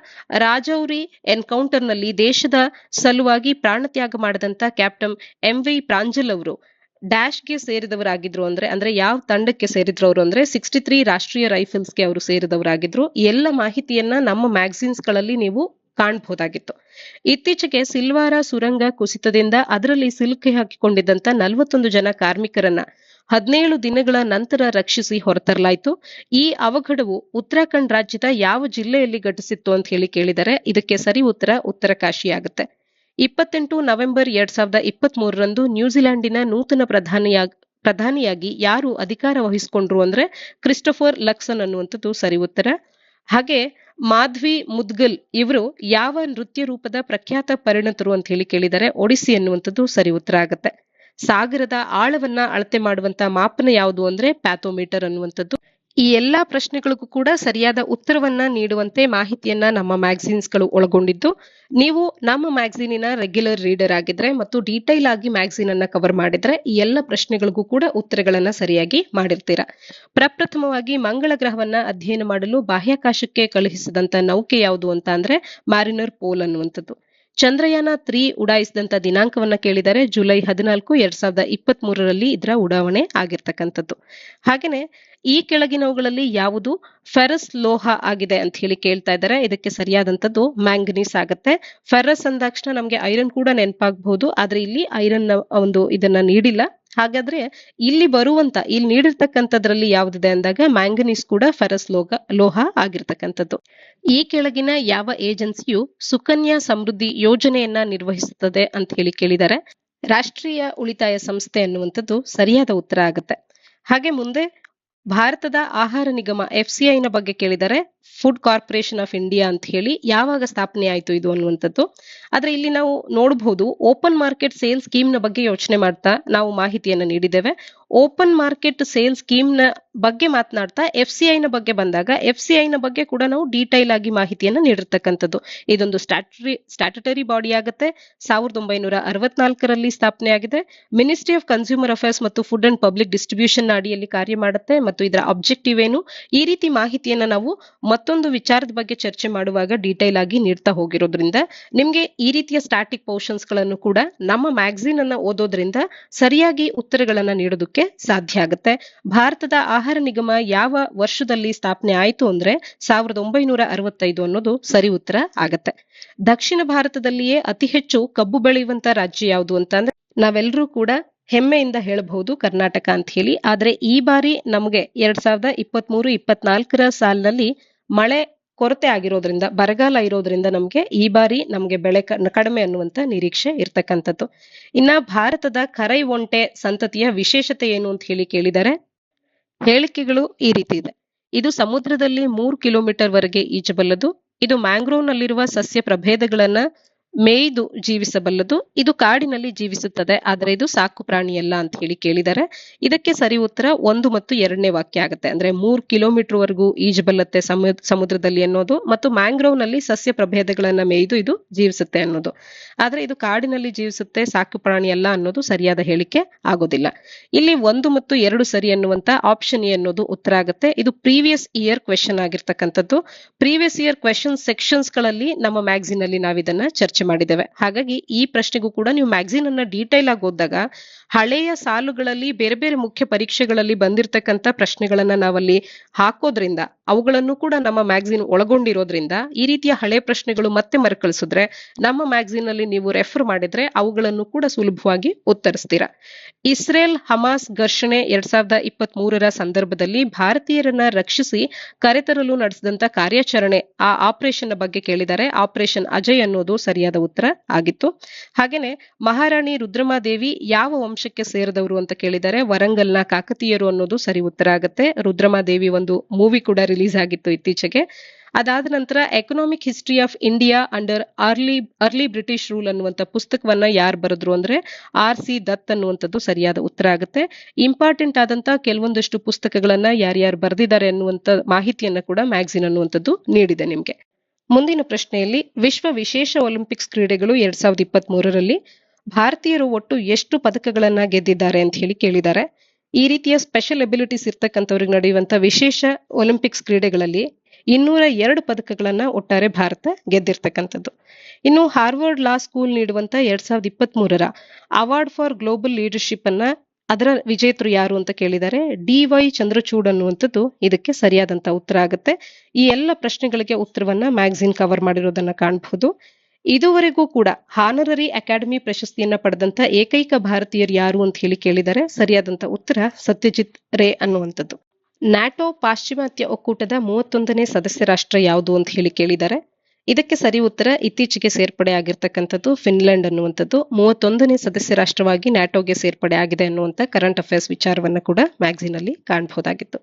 ರಾಜೌರಿ ಎನ್ಕೌಂಟರ್ ನಲ್ಲಿ ದೇಶದ ಸಲುವಾಗಿ ಪ್ರಾಣತ್ಯಾಗ ಮಾಡಿದಂತ ಕ್ಯಾಪ್ಟನ್ MV ಪ್ರಾಂಜಲ್ ಅವರು ಡ್ಯಾಶ್ಗೆ ಸೇರಿದವರಾಗಿದ್ರು ಅಂದ್ರೆ ಯಾವ ತಂಡಕ್ಕೆ ಸೇರಿದ್ರು ಅವರು ಅಂದ್ರೆ 63 ರಾಷ್ಟ್ರೀಯ ರೈಫಲ್ಸ್ಗೆ ಅವರು ಸೇರಿದವರಾಗಿದ್ರು. ಎಲ್ಲ ಮಾಹಿತಿಯನ್ನ ನಮ್ಮ ಮ್ಯಾಗಝೀನ್ಸ್ ಗಳಲ್ಲಿ ನೀವು ಕಾಣಬಹುದಾಗಿತ್ತು. ಇತ್ತೀಚೆಗೆ ಸಿಲ್ವಾರ ಸುರಂಗ ಕುಸಿತದಿಂದ ಅದರಲ್ಲಿ ಸಿಲುಕಿ ಹಾಕಿಕೊಂಡಿದ್ದಂತ 41 ಜನ ಕಾರ್ಮಿಕರನ್ನ 17 ದಿನಗಳ ನಂತರ ರಕ್ಷಿಸಿ ಹೊರತರಲಾಯಿತು. ಈ ಅವಘಡವು ಉತ್ತರಾಖಂಡ್ ರಾಜ್ಯದ ಯಾವ ಜಿಲ್ಲೆಯಲ್ಲಿ ಘಟಿಸಿತ್ತು ಅಂತ ಹೇಳಿ ಕೇಳಿದರೆ ಇದಕ್ಕೆ ಸರಿ ಉತ್ತರ ಉತ್ತರಕಾಶಿ ಆಗುತ್ತೆ. 28 ನವೆಂಬರ್ 2023ರಂದು ನ್ಯೂಜಿಲೆಂಡಿನ ನೂತನ ಪ್ರಧಾನಿಯಾಗಿ ಯಾರು ಅಧಿಕಾರ ವಹಿಸಿಕೊಂಡ್ರು ಅಂದ್ರೆ ಕ್ರಿಸ್ಟೋಫರ್ ಲಕ್ಸನ್ ಅನ್ನುವಂಥದ್ದು ಸರಿ ಉತ್ತರ. ಹಾಗೆ ಮಾಧ್ವಿ ಮುದ್ಗಲ್ ಇವರು ಯಾವ ನೃತ್ಯ ರೂಪದ ಪ್ರಖ್ಯಾತ ಪರಿಣತರು ಅಂತ ಹೇಳಿ ಕೇಳಿದರೆ ಒಡಿಸ್ಸಿ ಅನ್ನುವಂಥದ್ದು ಸರಿ ಉತ್ತರ ಆಗುತ್ತೆ. ಸಾಗರದ ಆಳವನ್ನ ಅಳತೆ ಮಾಡುವಂತ ಮಾಪನ ಯಾವುದು ಅಂದ್ರೆ ಪ್ಯಾಥೋಮೀಟರ್ ಅನ್ನುವಂಥದ್ದು. ಈ ಎಲ್ಲಾ ಪ್ರಶ್ನೆಗಳಿಗೂ ಕೂಡ ಸರಿಯಾದ ಉತ್ತರವನ್ನ ನೀಡುವಂತೆ ಮಾಹಿತಿಯನ್ನ ನಮ್ಮ ಮ್ಯಾಗಝಿನ್ಸ್ಗಳು ಒಳಗೊಂಡಿದ್ದು, ನೀವು ನಮ್ಮ ಮ್ಯಾಗಝೀನಿನ ರೆಗ್ಯುಲರ್ ರೀಡರ್ ಆಗಿದ್ರೆ ಮತ್ತು ಡೀಟೈಲ್ ಆಗಿ ಮ್ಯಾಗಝೀನ್ ಅನ್ನ ಕವರ್ ಮಾಡಿದ್ರೆ ಈ ಎಲ್ಲ ಪ್ರಶ್ನೆಗಳಿಗೂ ಕೂಡ ಉತ್ತರಗಳನ್ನ ಸರಿಯಾಗಿ ಮಾಡಿರ್ತೀರಾ. ಪ್ರಪ್ರಥಮವಾಗಿ ಮಂಗಳ ಗ್ರಹವನ್ನ ಅಧ್ಯಯನ ಮಾಡಲು ಬಾಹ್ಯಾಕಾಶಕ್ಕೆ ಕಳುಹಿಸಿದಂತ ನೌಕೆ ಯಾವುದು ಅಂತ ಅಂದ್ರೆ ಮ್ಯಾರಿನರ್ ಪೋಲ್ ಅನ್ನುವಂಥದ್ದು. ಚಂದ್ರಯಾನ 3 ಉಡಾಯಿಸಿದಂತ ದಿನಾಂಕವನ್ನ ಕೇಳಿದರೆ ಜುಲೈ 14, 2023ರಲ್ಲಿ ಇದರ ಉಡಾವಣೆ ಆಗಿರ್ತಕ್ಕಂಥದ್ದು. ಹಾಗೇನೆ ಈ ಕೆಳಗಿನವುಗಳಲ್ಲಿ ಯಾವುದು ಫೆರಸ್ ಲೋಹ ಆಗಿದೆ ಅಂತ ಹೇಳಿ ಕೇಳ್ತಾ ಇದ್ದಾರೆ. ಇದಕ್ಕೆ ಸರಿಯಾದಂತದ್ದು ಮ್ಯಾಂಗನೀಸ್ ಆಗುತ್ತೆ. ಫೆರಸ್ ಅಂದಾಕ್ಷಣ ನಮ್ಗೆ ಐರನ್ ಕೂಡ ನೆನಪಾಗಬಹುದು, ಆದ್ರೆ ಇಲ್ಲಿ ಐರನ್ ಒಂದು ಇದನ್ನ ನೀಡಿಲ್ಲ. ಹಾಗಾದ್ರೆ ಇಲ್ಲಿ ನೀಡಿರ್ತಕ್ಕಂಥದ್ರಲ್ಲಿ ಯಾವ್ದಿದೆ ಅಂದಾಗ ಮ್ಯಾಂಗನೀಸ್ ಕೂಡ ಫೆರಸ್ ಲೋಹ ಆಗಿರ್ತಕ್ಕಂಥದ್ದು. ಈ ಕೆಳಗಿನ ಯಾವ ಏಜೆನ್ಸಿಯು ಸುಕನ್ಯಾ ಸಮೃದ್ಧಿ ಯೋಜನೆಯನ್ನ ನಿರ್ವಹಿಸುತ್ತದೆ ಅಂತ ಹೇಳಿ ಕೇಳಿದ್ದಾರೆ. ರಾಷ್ಟ್ರೀಯ ಉಳಿತಾಯ ಸಂಸ್ಥೆ ಅನ್ನುವಂಥದ್ದು ಸರಿಯಾದ ಉತ್ತರ ಆಗುತ್ತೆ. ಹಾಗೆ ಮುಂದೆ ಭಾರತದ ಆಹಾರ ನಿಗಮ FCI ನ ಬಗ್ಗೆ ಕೇಳಿದರೆ ಫುಡ್ ಕಾರ್ಪೊರೇಷನ್ ಆಫ್ ಇಂಡಿಯಾ ಅಂತ ಹೇಳಿ ಯಾವಾಗ ಸ್ಥಾಪನೆ ಆಯ್ತು ಇದು ಅನ್ನುವಂಥದ್ದು. ಆದ್ರೆ ಇಲ್ಲಿ ನಾವು ನೋಡಬಹುದು ಓಪನ್ ಮಾರ್ಕೆಟ್ ಸೇಲ್ ಸ್ಕೀಮ್ ನ ಬಗ್ಗೆ ಯೋಚನೆ ಮಾಡ್ತಾ ನಾವು ಮಾಹಿತಿಯನ್ನು ನೀಡಿದ್ದೇವೆ. ಓಪನ್ ಮಾರ್ಕೆಟ್ ಸೇಲ್ ಸ್ಕೀಮ್ ನ ಬಗ್ಗೆ ಮಾತನಾಡ್ತಾ FCI ನ ಬಗ್ಗೆ ಬಂದಾಗ FCI ನ ಬಗ್ಗೆ ಕೂಡ ನಾವು ಡೀಟೈಲ್ ಆಗಿ ಮಾಹಿತಿಯನ್ನು ನೀಡಿರ್ತಕ್ಕಂಥದ್ದು. ಇದೊಂದು ಸ್ಟ್ಯಾಟ್ಯುಟರಿ ಬಾಡಿ ಆಗುತ್ತೆ. 1964ರಲ್ಲಿ ಸ್ಥಾಪನೆ ಆಗಿದೆ. ಮಿನಿಸ್ಟ್ರಿ ಆಫ್ ಕನ್ಸ್ಯೂಮರ್ ಅಫೇರ್ಸ್ ಮತ್ತು ಫುಡ್ ಅಂಡ್ ಪಬ್ಲಿಕ್ ಡಿಸ್ಟ್ರಿಬ್ಯೂಷನ್ ಅಡಿಯಲ್ಲಿ ಕಾರ್ಯ ಮಾಡುತ್ತೆ ಮತ್ತು ಇದರ ಅಬ್ಜೆಕ್ಟಿವ್ ಏನು, ಈ ರೀತಿ ಮಾಹಿತಿಯನ್ನ ನಾವು ಮತ್ತೊಂದು ವಿಚಾರದ ಬಗ್ಗೆ ಚರ್ಚೆ ಮಾಡುವಾಗ ಡೀಟೈಲ್ ಆಗಿ ನೀಡ್ತಾ ಹೋಗಿರೋದ್ರಿಂದ ನಿಮ್ಗೆ ಈ ರೀತಿಯ ಸ್ಟ್ಯಾಟಿಕ್ ಪೋರ್ಷನ್ಸ್ ಗಳನ್ನು ಕೂಡ ನಮ್ಮ ಮ್ಯಾಗಝೀನ್ ಅನ್ನ ಓದೋದ್ರಿಂದ ಸರಿಯಾಗಿ ಉತ್ತರಗಳನ್ನ ನೀಡೋದಕ್ಕೆ ಸಾಧ್ಯ ಆಗುತ್ತೆ. ಭಾರತದ ಆಹಾರ ನಿಗಮ ಯಾವ ವರ್ಷದಲ್ಲಿ ಸ್ಥಾಪನೆ ಆಯ್ತು ಅಂದ್ರೆ 1965 ಅನ್ನೋದು ಸರಿ ಉತ್ತರ ಆಗತ್ತೆ. ದಕ್ಷಿಣ ಭಾರತದಲ್ಲಿಯೇ ಅತಿ ಹೆಚ್ಚು ಕಬ್ಬು ಬೆಳೆಯುವಂತ ರಾಜ್ಯ ಯಾವುದು ಅಂತ ಅಂದ್ರೆ ನಾವೆಲ್ಲರೂ ಕೂಡ ಹೆಮ್ಮೆಯಿಂದ ಹೇಳಬಹುದು ಕರ್ನಾಟಕ ಅಂತ ಹೇಳಿ. ಆದ್ರೆ ಈ ಬಾರಿ ನಮಗೆ 2023-24 ಸಾಲಿನಲ್ಲಿ ಮಳೆ ಕೊರತೆ ಆಗಿರೋದ್ರಿಂದ, ಬರಗಾಲ ಇರೋದ್ರಿಂದ ನಮ್ಗೆ ಬೆಳೆ ಕಡಿಮೆ ಅನ್ನುವಂತ ನಿರೀಕ್ಷೆ ಇರ್ತಕ್ಕಂಥದ್ದು. ಇನ್ನ ಭಾರತದ ಕರೈ ಒಂಟೆ ಸಂತತಿಯ ವಿಶೇಷತೆ ಏನು ಅಂತ ಹೇಳಿ ಕೇಳಿದರೆ ಹೇಳಿಕೆಗಳು ಈ ರೀತಿ ಇದೆ. ಇದು ಸಮುದ್ರದಲ್ಲಿ 3 ಕಿಲೋಮೀಟರ್ ವರೆಗೆ ಈಜಬಲ್ಲದು. ಇದು ಮ್ಯಾಂಗ್ರೋವ್ ನಲ್ಲಿರುವ ಸಸ್ಯ ಪ್ರಭೇದಗಳನ್ನ ಮೇಯ್ದು ಜೀವಿಸಬಲ್ಲದು. ಇದು ಕಾಡಿನಲ್ಲಿ ಜೀವಿಸುತ್ತದೆ, ಆದ್ರೆ ಇದು ಸಾಕು ಪ್ರಾಣಿಯಲ್ಲ ಅಂತ ಹೇಳಿ ಕೇಳಿದರೆ ಇದಕ್ಕೆ ಸರಿ ಉತ್ತರ 1 ಮತ್ತು 2ನೇ ವಾಕ್ಯ ಆಗುತ್ತೆ. ಅಂದ್ರೆ 3 ಕಿಲೋಮೀಟರ್ ವರೆಗೂ ಈಜಬಲ್ಲತ್ತೆ ಸಮುದ್ರದಲ್ಲಿ ಅನ್ನೋದು ಮತ್ತು ಮ್ಯಾಂಗ್ರೋವ್ ನಲ್ಲಿ ಸಸ್ಯ ಪ್ರಭೇದಗಳನ್ನ ಮೇಯ್ದು ಇದು ಜೀವಿಸುತ್ತೆ ಅನ್ನೋದು. ಆದ್ರೆ ಇದು ಕಾಡಿನಲ್ಲಿ ಜೀವಿಸುತ್ತೆ, ಸಾಕು ಪ್ರಾಣಿ ಅಲ್ಲ ಅನ್ನೋದು ಸರಿಯಾದ ಹೇಳಿಕೆ ಆಗೋದಿಲ್ಲ. ಇಲ್ಲಿ 1 ಮತ್ತು 2 ಸರಿ ಅನ್ನುವಂತ ಆಪ್ಷನ್ ಎ ಅನ್ನೋದು ಉತ್ತರ ಆಗುತ್ತೆ. ಇದು ಪ್ರೀವಿಯಸ್ ಇಯರ್ ಕ್ವೆಶನ್ ಆಗಿರ್ತಕ್ಕಂಥದ್ದು. ಪ್ರೀವಿಯಸ್ ಇಯರ್ ಕ್ವೆಶನ್ ಸೆಕ್ಷನ್ಸ್ ಗಳಲ್ಲಿ ನಮ್ಮ ಮ್ಯಾಗಝೀನ್ ಅಲ್ಲಿ ನಾವಿದನ್ನ ಚರ್ಚೆ ಮಾಡಿದ್ದೇವೆ. ಹಾಗಾಗಿ ಈ ಪ್ರಶ್ನೆಗೂ ಕೂಡ ನೀವು ಮ್ಯಾಗಝೀನ್ ಅನ್ನ ಡೀಟೈಲ್ ಆಗಿ ಓದಿದಾಗ ಹಳೆಯ ಸಾಲುಗಳಲ್ಲಿ ಬೇರೆ ಬೇರೆ ಮುಖ್ಯ ಪರೀಕ್ಷೆಗಳಲ್ಲಿ ಬಂದಿರತಕ್ಕಂತ ಪ್ರಶ್ನೆಗಳನ್ನ ನಾವಲ್ಲಿ ಹಾಕೋದ್ರಿಂದ ಅವುಗಳನ್ನು ಕೂಡ ನಮ್ಮ ಮ್ಯಾಗಝೀನ್ ಒಳಗೊಂಡಿರೋದ್ರಿಂದ ಈ ರೀತಿಯ ಹಳೆ ಪ್ರಶ್ನೆಗಳು ಮತ್ತೆ ಮರುಕಳಿಸಿದ್ರೆ ನಮ್ಮ ಮ್ಯಾಗಝೀನ್ ಅಲ್ಲಿ ನೀವು ರೆಫರ್ ಮಾಡಿದ್ರೆ ಅವುಗಳನ್ನು ಕೂಡ ಸುಲಭವಾಗಿ ಉತ್ತರಿಸ್ತೀರಾ. ಇಸ್ರೇಲ್ ಹಮಾಸ್ ಘರ್ಷಣೆ 2023ರ ಸಂದರ್ಭದಲ್ಲಿ ಭಾರತೀಯರನ್ನ ರಕ್ಷಿಸಿ ಕರೆತರಲು ನಡೆಸಿದಂತ ಕಾರ್ಯಾಚರಣೆ, ಆ ಆಪರೇಷನ್ ಬಗ್ಗೆ ಕೇಳಿದರೆ ಆಪರೇಷನ್ ಅಜಯ್ ಅನ್ನೋದು ಸರಿಯಾದ ಉತ್ತರ ಆಗಿತ್ತು. ಹಾಗೇನೆ ಮಹಾರಾಣಿ ರುದ್ರಮಾದೇವಿ ಯಾವ ವಂಶಕ್ಕೆ ಸೇರಿದವರು ಅಂತ ಕೇಳಿದರೆ ವರಂಗಲ್ನ ಕಾಕತೀಯರು ಅನ್ನೋದು ಸರಿ ಉತ್ತರ ಆಗುತ್ತೆ. ರುದ್ರಮಾದೇವಿ ಒಂದು ಮೂವಿ ಕೂಡ ರಿಲೀಸ್ ಆಗಿತ್ತು ಇತ್ತೀಚೆಗೆ. ಅದಾದ ನಂತರ economic history of India under early British rule ಅನ್ನುವಂತ ಪುಸ್ತಕವನ್ನ ಯಾರು ಬರೆದ್ರು ಅಂದ್ರೆ RC ದತ್ ಅನ್ನುವಂಥದ್ದು ಸರಿಯಾದ ಉತ್ತರ ಆಗುತ್ತೆ. ಇಂಪಾರ್ಟೆಂಟ್ ಆದಂತ ಕೆಲವೊಂದಷ್ಟು ಪುಸ್ತಕಗಳನ್ನ ಯಾರ್ಯಾರು ಬರೆದಿದ್ದಾರೆ ಅನ್ನುವಂತ ಮಾಹಿತಿಯನ್ನ ಕೂಡ ಮ್ಯಾಗಝೀನ್ ಅನ್ನುವಂಥದ್ದು ನೀಡಿದೆ ನಿಮ್ಗೆ. ಮುಂದಿನ ಪ್ರಶ್ನೆಯಲ್ಲಿ ವಿಶ್ವ ವಿಶೇಷ ಒಲಿಂಪಿಕ್ಸ್ ಕ್ರೀಡೆಗಳು 2023ರಲ್ಲಿ ಭಾರತೀಯರು ಒಟ್ಟು ಎಷ್ಟು ಪದಕಗಳನ್ನ ಗೆದ್ದಿದ್ದಾರೆ ಅಂತ ಹೇಳಿ ಕೇಳಿದ್ದಾರೆ. ಈ ರೀತಿಯ ಸ್ಪೆಷಲ್ ಎಬಿಲಿಟೀಸ್ ಇರ್ತಕ್ಕಂಥವ್ರಿಗೆ ನಡೆಯುವಂತ ವಿಶೇಷ ಒಲಿಂಪಿಕ್ಸ್ ಕ್ರೀಡೆಗಳಲ್ಲಿ 202 ಪದಕಗಳನ್ನ ಒಟ್ಟಾರೆ ಭಾರತ ಗೆದ್ದಿರ್ತಕ್ಕಂಥದ್ದು. ಇನ್ನು ಹಾರ್ವರ್ಡ್ ಲಾ ಸ್ಕೂಲ್ ನೀಡುವಂತ 2023ರ ಅವಾರ್ಡ್ ಫಾರ್ ಗ್ಲೋಬಲ್ ಲೀಡರ್ಶಿಪ್ ಅನ್ನ ಅದರ ವಿಜೇತರು ಯಾರು ಅಂತ ಕೇಳಿದರೆ DY ಚಂದ್ರಚೂಡ್ ಅನ್ನುವಂಥದ್ದು ಇದಕ್ಕೆ ಸರಿಯಾದಂತ ಉತ್ತರ ಆಗುತ್ತೆ. ಈ ಎಲ್ಲ ಪ್ರಶ್ನೆಗಳಿಗೆ ಉತ್ತರವನ್ನ ಮ್ಯಾಗಝೀನ್ ಕವರ್ ಮಾಡಿರೋದನ್ನ ಕಾಣಬಹುದು. ಇದುವರೆಗೂ ಕೂಡ ಹಾನರರಿ ಅಕಾಡೆಮಿ ಪ್ರಶಸ್ತಿಯನ್ನ ಪಡೆದಂತ ಏಕೈಕ ಭಾರತೀಯರು ಯಾರು ಅಂತ ಹೇಳಿ ಕೇಳಿದರೆ ಸರಿಯಾದಂತ ಉತ್ತರ ಸತ್ಯಜಿತ್ ರೇ ಅನ್ನುವಂಥದ್ದು. ನ್ಯಾಟೋ ಪಾಶ್ಚಿಮಾತ್ಯ ಒಕ್ಕೂಟದ 31ನೇ ಸದಸ್ಯ ರಾಷ್ಟ್ರ ಯಾವುದು ಅಂತ ಹೇಳಿ ಕೇಳಿದ್ದಾರೆ. ಇದಕ್ಕೆ ಸರಿ ಉತ್ತರ ಇತ್ತೀಚೆಗೆ ಸೇರ್ಪಡೆ ಆಗಿರ್ತಕ್ಕಂಥದ್ದು ಫಿನ್ಲೆಂಡ್ ಅನ್ನುವಂಥದ್ದು 31ನೇ ಸದಸ್ಯ ರಾಷ್ಟ್ರವಾಗಿ ನ್ಯಾಟೋಗೆ ಸೇರ್ಪಡೆ ಆಗಿದೆ ಅನ್ನುವಂತ ಕರೆಂಟ್ ಅಫೇರ್ಸ್ ವಿಚಾರವನ್ನ ಕೂಡ ಮ್ಯಾಗಝೀನ್ ಅಲ್ಲಿ ಕಾಣಬಹುದಾಗಿತ್ತು.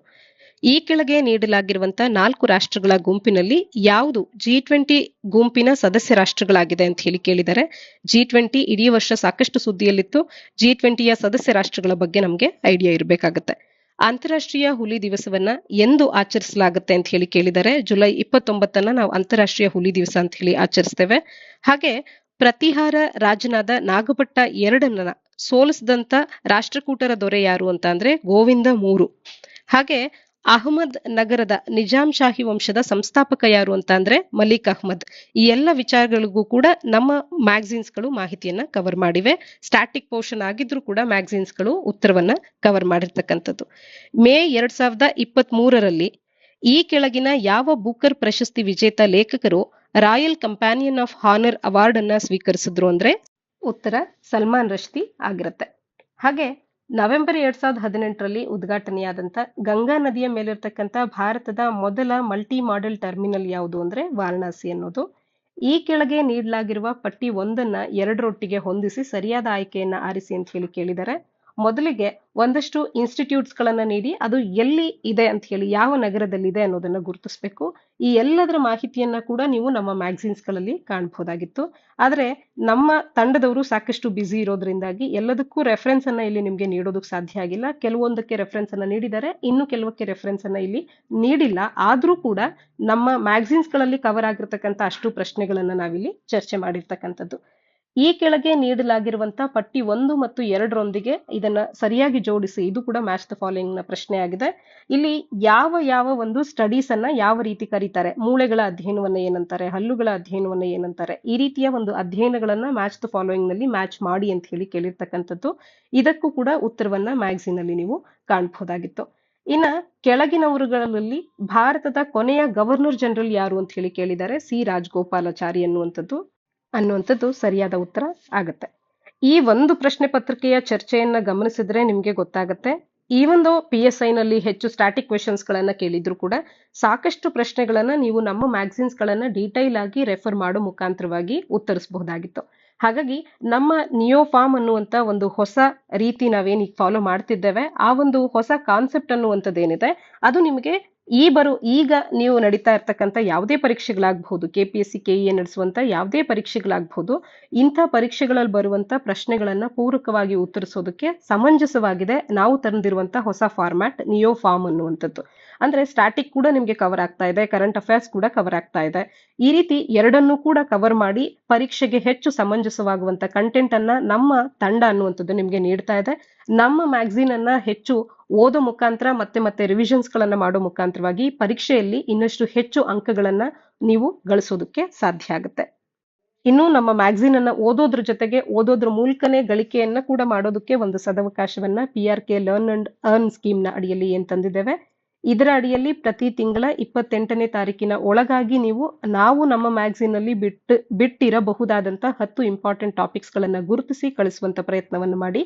ಈ ಕೆಳಗೆ ನೀಡಲಾಗಿರುವಂತಹ 4 ರಾಷ್ಟ್ರಗಳ ಗುಂಪಿನಲ್ಲಿ ಯಾವುದು G20 ಗುಂಪಿನ ಸದಸ್ಯ ರಾಷ್ಟ್ರಗಳಾಗಿದೆ ಅಂತ ಹೇಳಿ ಕೇಳಿದರೆ G20 ಇಡೀ ವರ್ಷ ಸಾಕಷ್ಟು ಸುದ್ದಿಯಲ್ಲಿತ್ತು. G20ಯ ಸದಸ್ಯ ರಾಷ್ಟ್ರಗಳ ಬಗ್ಗೆ ನಮಗೆ ಐಡಿಯಾ ಇರಬೇಕಾಗುತ್ತೆ. ಅಂತಾರಾಷ್ಟ್ರೀಯ ಹುಲಿ ದಿವಸವನ್ನ ಎಂದು ಆಚರಿಸಲಾಗುತ್ತೆ ಅಂತ ಹೇಳಿ ಕೇಳಿದರೆ ಜುಲೈ 29ನ್ನ ನಾವು ಅಂತಾರಾಷ್ಟ್ರೀಯ ಹುಲಿ ದಿವಸ ಅಂತ ಹೇಳಿ ಆಚರಿಸ್ತೇವೆ. ಹಾಗೆ ಪ್ರತಿಹಾರ ರಾಜನಾದ ನಾಗಭಟ್ಟ ಎರಡನ್ನ ಸೋಲಿಸಿದಂತ ರಾಷ್ಟ್ರಕೂಟರ ದೊರೆ ಯಾರು ಅಂತ ಅಂದ್ರೆ ಗೋವಿಂದ ಮೂರು. ಹಾಗೆ ಅಹಮದ್ ನಗರದ ನಿಜಾಂ ಶಾಹಿ ವಂಶದ ಸಂಸ್ಥಾಪಕ ಯಾರು ಅಂತ ಅಂದ್ರೆ ಮಲಿಕ್ ಅಹ್ಮದ್. ಈ ಎಲ್ಲ ವಿಚಾರಗಳಿಗೂ ಕೂಡ ನಮ್ಮ ಮ್ಯಾಗಝಿನ್ಸ್ ಗಳು ಮಾಹಿತಿಯನ್ನ ಕವರ್ ಮಾಡಿವೆ. ಸ್ಟ್ಯಾಟಿಕ್ ಪೋರ್ಷನ್ ಆಗಿದ್ರೂ ಕೂಡ ಮ್ಯಾಗಝಿನ್ಸ್ ಗಳು ಉತ್ತರವನ್ನ ಕವರ್ ಮಾಡಿರ್ತಕ್ಕಂಥದ್ದು. ಮೇ 2023ರಲ್ಲಿ ಈ ಕೆಳಗಿನ ಯಾವ ಬೂಕರ್ ಪ್ರಶಸ್ತಿ ವಿಜೇತ ಲೇಖಕರು royal companion of honour award ಅನ್ನ ಸ್ವೀಕರಿಸಿದ್ರು ಅಂದ್ರೆ ಉತ್ತರ ಸಲ್ಮಾನ್ ರಶ್ದಿ ಆಗಿರುತ್ತೆ. ಹಾಗೆ ನವೆಂಬರ್ 2018ರಲ್ಲಿ ಉದ್ಘಾಟನೆಯಾದಂತ ಗಂಗಾ ನದಿಯ ಮೇಲಿರ್ತಕ್ಕಂಥ ಭಾರತದ ಮೊದಲ ಮಲ್ಟಿ ಮಾಡೆಲ್ ಟರ್ಮಿನಲ್ ಯಾವುದು ಅಂದ್ರೆ ವಾರಣಾಸಿ ಅನ್ನೋದು. ಈ ಕೆಳಗೆ ನೀಡಲಾಗಿರುವ ಪಟ್ಟಿ ಒಂದನ್ನ ಎರಡರೊಟ್ಟಿಗೆ ಹೊಂದಿಸಿ ಸರಿಯಾದ ಆಯ್ಕೆಯನ್ನ ಆರಿಸಿ ಅಂತ ಹೇಳಿ ಕೇಳಿದರೆ ಮೊದಲಿಗೆ ಒಂದಷ್ಟು ಇನ್ಸ್ಟಿಟ್ಯೂಟ್ಸ್ ಗಳನ್ನ ನೀಡಿ ಅದು ಎಲ್ಲಿ ಇದೆ ಅಂತ ಹೇಳಿ ಯಾವ ನಗರದಲ್ಲಿದೆ ಅನ್ನೋದನ್ನ ಗುರುತಿಸಬೇಕು. ಈ ಎಲ್ಲದರ ಮಾಹಿತಿಯನ್ನ ಕೂಡ ನೀವು ನಮ್ಮ ಮ್ಯಾಗಝಿನ್ಸ್ ಗಳಲ್ಲಿ ಕಾಣಬಹುದಾಗಿತ್ತು. ಆದ್ರೆ ನಮ್ಮ ತಂಡದವರು ಸಾಕಷ್ಟು ಬ್ಯುಸಿ ಇರೋದ್ರಿಂದಾಗಿ ಎಲ್ಲದಕ್ಕೂ ರೆಫರೆನ್ಸ್ ಅನ್ನ ಇಲ್ಲಿ ನಿಮ್ಗೆ ನೀಡೋದಕ್ಕೆ ಸಾಧ್ಯ ಆಗಿಲ್ಲ. ಕೆಲವೊಂದಕ್ಕೆ ರೆಫರೆನ್ಸ್ ಅನ್ನ ನೀಡಿದ್ದಾರೆ, ಇನ್ನು ಕೆಲವಕ್ಕೆ ರೆಫರೆನ್ಸ್ ಅನ್ನ ಇಲ್ಲಿ ನೀಡಿಲ್ಲ. ಆದ್ರೂ ಕೂಡ ನಮ್ಮ ಮ್ಯಾಗಝಿನ್ಸ್ ಗಳಲ್ಲಿ ಕವರ್ ಆಗಿರ್ತಕ್ಕಂಥ ಅಷ್ಟು ಪ್ರಶ್ನೆಗಳನ್ನ ನಾವಿಲ್ಲಿ ಚರ್ಚೆ ಮಾಡಿರ್ತಕ್ಕಂಥದ್ದು. ಈ ಕೆಳಗೆ ನೀಡಲಾಗಿರುವಂತಹ ಪಟ್ಟಿ 1 ಮತ್ತು 2ರೊಂದಿಗೆ ಇದನ್ನ ಸರಿಯಾಗಿ ಜೋಡಿಸಿ. ಇದು ಕೂಡ ಮ್ಯಾಚ್ ದ ಫಾಲೋಯಿಂಗ್ ನ ಪ್ರಶ್ನೆ ಆಗಿದೆ. ಇಲ್ಲಿ ಯಾವ ಒಂದು ಸ್ಟಡೀಸ್ ಅನ್ನ ಯಾವ ರೀತಿ ಕರೀತಾರೆ, ಮೂಳೆಗಳ ಅಧ್ಯಯನವನ್ನ ಏನಂತಾರೆ, ಹಲ್ಲುಗಳ ಅಧ್ಯಯನವನ್ನ ಏನಂತಾರೆ, ಈ ರೀತಿಯ ಒಂದು ಅಧ್ಯಯನಗಳನ್ನ ಮ್ಯಾಚ್ ದ ಫಾಲೋಯಿಂಗ್ ನಲ್ಲಿ ಮ್ಯಾಚ್ ಮಾಡಿ ಅಂತ ಹೇಳಿ ಕೇಳಿರ್ತಕ್ಕಂಥದ್ದು. ಇದಕ್ಕೂ ಕೂಡ ಉತ್ತರವನ್ನ ಮ್ಯಾಗಝಿನ್ ಅಲ್ಲಿ ನೀವು ಕಾಣಬಹುದಾಗಿತ್ತು. ಇನ್ನ ಕೆಳಗಿನವರುಗಳಲ್ಲಿ ಭಾರತದ ಕೊನೆಯ ಗವರ್ನರ್ ಜನರಲ್ ಯಾರು ಅಂತ ಹೇಳಿ ಕೇಳಿದ್ದಾರೆ. ಸಿ ರಾಜಗೋಪಾಲಾಚಾರಿ ಅನ್ನುವಂಥದ್ದು ಸರಿಯಾದ ಉತ್ತರ ಆಗತ್ತೆ. ಈ ಒಂದು ಪ್ರಶ್ನೆ ಪತ್ರಿಕೆಯ ಚರ್ಚೆಯನ್ನ ಗಮನಿಸಿದ್ರೆ ನಿಮ್ಗೆ ಗೊತ್ತಾಗತ್ತೆ. ಈ ಒಂದು PSI ನಲ್ಲಿ ಹೆಚ್ಚು ಸ್ಟ್ಯಾಟಿಕ್ ಕ್ವೆಶನ್ಸ್ ಗಳನ್ನ ಕೇಳಿದ್ರು ಕೂಡ ಸಾಕಷ್ಟು ಪ್ರಶ್ನೆಗಳನ್ನ ನೀವು ನಮ್ಮ ಮ್ಯಾಗಝಿನ್ಸ್ ಗಳನ್ನ ಡೀಟೈಲ್ ಆಗಿ ರೆಫರ್ ಮಾಡೋ ಮುಖಾಂತರವಾಗಿ ಉತ್ತರಿಸಬಹುದಾಗಿತ್ತು. ಹಾಗಾಗಿ ನಮ್ಮ ನಿಯೋಫಾರ್ಮ್ ಅನ್ನುವಂತ ಒಂದು ಹೊಸ ರೀತಿ ನಾವೇನ್ ಈಗ ಫಾಲೋ ಮಾಡ್ತಿದ್ದೇವೆ, ಆ ಒಂದು ಹೊಸ ಕಾನ್ಸೆಪ್ಟ್ ಅನ್ನುವಂಥದ್ದೇನಿದೆ ಅದು ನಿಮಗೆ ಈಗ ನೀವು ನಡೀತಾ ಇರ್ತಕ್ಕಂಥ ಯಾವುದೇ ಪರೀಕ್ಷೆಗಳಾಗಬಹುದು, KPSC KEA ನಡೆಸುವಂತ ಯಾವುದೇ ಪರೀಕ್ಷೆಗಳಾಗಬಹುದು, ಇಂಥ ಪರೀಕ್ಷೆಗಳಲ್ಲಿ ಬರುವಂತ ಪ್ರಶ್ನೆಗಳನ್ನ ಪೂರಕವಾಗಿ ಉತ್ತರಿಸೋದಕ್ಕೆ ಸಮಂಜಸವಾಗಿದೆ ನಾವು ತಂದಿರುವಂತ ಹೊಸ ಫಾರ್ಮ್ಯಾಟ್ ನಿಯೋ ಫಾರ್ಮ್ ಅನ್ನುವಂಥದ್ದು. ಅಂದ್ರೆ ಸ್ಟ್ಯಾಟಿಕ್ ಕೂಡ ನಿಮ್ಗೆ ಕವರ್ ಆಗ್ತಾ ಇದೆ, ಕರೆಂಟ್ ಅಫೇರ್ಸ್ ಕೂಡ ಕವರ್ ಆಗ್ತಾ ಇದೆ. ಈ ರೀತಿ ಎರಡನ್ನೂ ಕೂಡ ಕವರ್ ಮಾಡಿ ಪರೀಕ್ಷೆಗೆ ಹೆಚ್ಚು ಸಮಂಜಸವಾಗುವಂತ ಕಂಟೆಂಟ್ ಅನ್ನ ನಮ್ಮ ತಂಡ ಅನ್ನುವಂಥದ್ದು ನಿಮ್ಗೆ ನೀಡ್ತಾ ಇದೆ. ನಮ್ಮ ಮ್ಯಾಗಝಿನ್ ಅನ್ನ ಹೆಚ್ಚು ಓದೋ ಮುಖಾಂತರ ಮತ್ತೆ ರಿವಿಷನ್ಸ್ ಗಳನ್ನ ಮಾಡೋ ಮುಖಾಂತರವಾಗಿ ಪರೀಕ್ಷೆಯಲ್ಲಿ ಇನ್ನಷ್ಟು ಹೆಚ್ಚು ಅಂಕಗಳನ್ನ ನೀವು ಗಳಿಸೋದಕ್ಕೆ ಸಾಧ್ಯ ಆಗುತ್ತೆ. ಇನ್ನು ನಮ್ಮ ಮ್ಯಾಗಝಿನ್ ಅನ್ನ ಓದೋದ್ರ ಜೊತೆಗೆ ಓದೋದ್ರ ಮೂಲಕನೇ ಗಳಿಕೆಯನ್ನ ಕೂಡ ಮಾಡೋದಕ್ಕೆ ಒಂದು ಸದವಕಾಶವನ್ನ PRK learn and earn scheme ನ ಅಡಿಯಲ್ಲಿ ಏನ್ ತಂದಿದ್ದೇವೆ. ಇದರ ಅಡಿಯಲ್ಲಿ ಪ್ರತಿ ತಿಂಗಳ 28ನೇ ತಾರೀಕಿನ ಒಳಗಾಗಿ ನಾವು ನಮ್ಮ ಮ್ಯಾಗಝಿನ್ ಅಲ್ಲಿ ಬಿಟ್ಟಿರಬಹುದಾದಂತ 10 ಇಂಪಾರ್ಟೆಂಟ್ ಟಾಪಿಕ್ಸ್ ಗಳನ್ನ ಗುರುತಿಸಿ ಕಳಿಸುವಂತ ಪ್ರಯತ್ನವನ್ನು ಮಾಡಿ.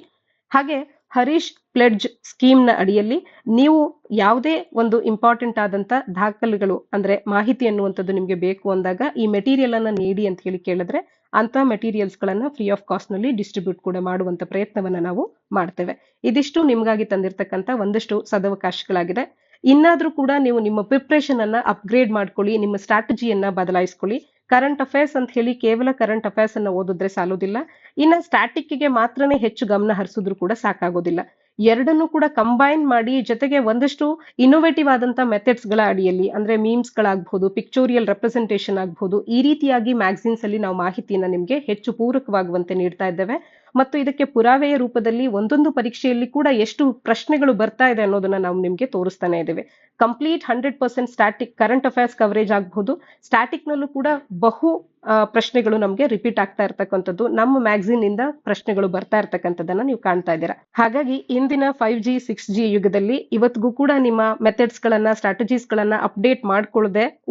ಹಾಗೆ ಹರೀಶ್ ಪ್ಲೆಡ್ಜ್ ಸ್ಕೀಮ್ ನ ಅಡಿಯಲ್ಲಿ ನೀವು ಯಾವುದೇ ಒಂದು ಇಂಪಾರ್ಟೆಂಟ್ ಆದಂತ ದಾಖಲೆಗಳು ಅಂದ್ರೆ ಮಾಹಿತಿ ಅನ್ನುವಂಥದ್ದು ನಿಮ್ಗೆ ಬೇಕು ಅಂದಾಗ ಈ ಮೆಟೀರಿಯಲ್ ಅನ್ನ ನೀಡಿ ಅಂತ ಹೇಳಿ ಕೇಳಿದ್ರೆ ಅಂತ ಮೆಟೀರಿಯಲ್ಸ್ ಗಳನ್ನ ಫ್ರೀ ಆಫ್ ಕಾಸ್ಟ್ ನಲ್ಲಿ ಡಿಸ್ಟ್ರಿಬ್ಯೂಟ್ ಕೂಡ ಮಾಡುವಂತ ಪ್ರಯತ್ನವನ್ನ ನಾವು ಮಾಡ್ತೇವೆ. ಇದಿಷ್ಟು ನಿಮ್ಗಾಗಿ ತಂದಿರತಕ್ಕಂತ ಒಂದಷ್ಟು ಸದವಕಾಶಗಳಾಗಿದೆ. ಇನ್ನಾದ್ರೂ ಕೂಡ ನೀವು ನಿಮ್ಮ ಪ್ರಿಪ್ರೇಷನ್ ಅನ್ನ ಅಪ್ಗ್ರೇಡ್ ಮಾಡ್ಕೊಳ್ಳಿ, ನಿಮ್ಮ ಸ್ಟ್ರಾಟಜಿಯನ್ನ ಬದಲಾಯಿಸ್ಕೊಳ್ಳಿ. ಕರೆಂಟ್ ಅಫೇರ್ಸ್ ಅಂತ ಹೇಳಿ ಕೇವಲ ಕರೆಂಟ್ ಅಫೇರ್ಸ್ ಅನ್ನ ಓದಿದ್ರೆ ಸಾಲೋದಿಲ್ಲ. ಇನ್ನ ಸ್ಟ್ಯಾಟಿಕ್ಗೆ ಮಾತ್ರನೇ ಹೆಚ್ಚು ಗಮನ ಹರಿಸಿದ್ರು ಕೂಡ ಸಾಕಾಗೋದಿಲ್ಲ. ಎರಡನ್ನೂ ಕೂಡ ಕಂಬೈನ್ ಮಾಡಿ ಜೊತೆಗೆ ಒಂದಷ್ಟು ಇನ್ನೋವೇಟಿವ್ ಆದಂತ ಮೆಥಡ್ಸ್ ಗಳ ಅಡಿಯಲ್ಲಿ ಅಂದ್ರೆ ಮೀಮ್ಸ್ ಗಳಾಗಬಹುದು, ಪಿಕ್ಚೋರಿಯಲ್ ರೆಪ್ರೆಸೆಂಟೇಷನ್ ಆಗಬಹುದು, ಈ ರೀತಿಯಾಗಿ ಮ್ಯಾಗಝಿನ್ಸ್ ಅಲ್ಲಿ ನಾವು ಮಾಹಿತಿಯನ್ನ ನಿಮ್ಗೆ ಹೆಚ್ಚು ಪೂರಕವಾಗುವಂತೆ ನೀಡ್ತಾ ಇದ್ದೇವೆ. ಮತ್ತು ಇದಕ್ಕೆ ಪುರಾವೆಯ ರೂಪದಲ್ಲಿ ಒಂದೊಂದು ಪರೀಕ್ಷೆಯಲ್ಲಿ ಕೂಡ ಎಷ್ಟು ಪ್ರಶ್ನೆಗಳು ಬರ್ತಾ ಇದೆ ಅನ್ನೋದನ್ನ ನಾವು ನಿಮ್ಗೆ ತೋರಿಸ್ತಾನೆ ಇದ್ದೇವೆ. Complete 100% static current affairs coverage ಆಗಬಹುದು. ಸ್ಟ್ಯಾಟಿಕ್ ನಲ್ಲೂ ಕೂಡ ಬಹು ಪ್ರಶ್ನೆಗಳು ನಮ್ಗೆ ರಿಪೀಟ್ ಆಗ್ತಾ ಇರ್ತಕ್ಕಂಥದ್ದು, ನಮ್ಮ ಮ್ಯಾಗಝಿನ್ ಇಂದ ಪ್ರಶ್ನೆಗಳು ಬರ್ತಾ ಇರ್ತಕ್ಕಂಥದ್ದನ್ನ ನೀವು ಕಾಣ್ತಾ ಇದ್ದೀರಾ. ಹಾಗಾಗಿ ಇಂದಿನ 5G 6G ಯುಗದಲ್ಲಿ ಇವತ್ತಿಗೂ ಕೂಡ ನಿಮ್ಮ ಮೆಥಡ್ಸ್ ಗಳನ್ನ ಸ್ಟ್ರಾಟಜೀಸ್ ಗಳನ್ನ ಅಪ್ಡೇಟ್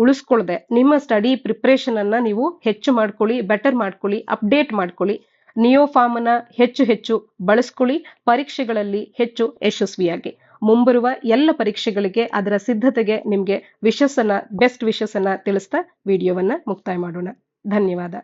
ಉಳಿಸ್ಕೊಳ್ಳದೆ ನಿಮ್ಮ ಸ್ಟಡಿ ಪ್ರಿಪರೇಷನ್ ಅನ್ನ ನೀವು ಹೆಚ್ಚು ಮಾಡ್ಕೊಳ್ಳಿ, ಬೆಟರ್ ಮಾಡ್ಕೊಳ್ಳಿ, ಅಪ್ಡೇಟ್ ಮಾಡ್ಕೊಳ್ಳಿ. ನಿಯೋ ಫಾರ್ಮ್ ಅನ್ನ ಹೆಚ್ಚು ಬಳಸ್ಕೊಳ್ಳಿ. ಪರೀಕ್ಷೆಗಳಲ್ಲಿ ಹೆಚ್ಚು ಯಶಸ್ವಿಯಾಗಿ ಮುಂಬರುವ ಎಲ್ಲ ಪರೀಕ್ಷೆಗಳಿಗೆ ಅದರ ಸಿದ್ಧತೆಗೆ ನಿಮ್ಗೆ ಬೆಸ್ಟ್ ವಿಶಸ್ ಅನ್ನ ತಿಳಿಸ್ತಾ ವಿಡಿಯೋವನ್ನ ಮುಕ್ತಾಯ ಮಾಡೋಣ. ಧನ್ಯವಾದ.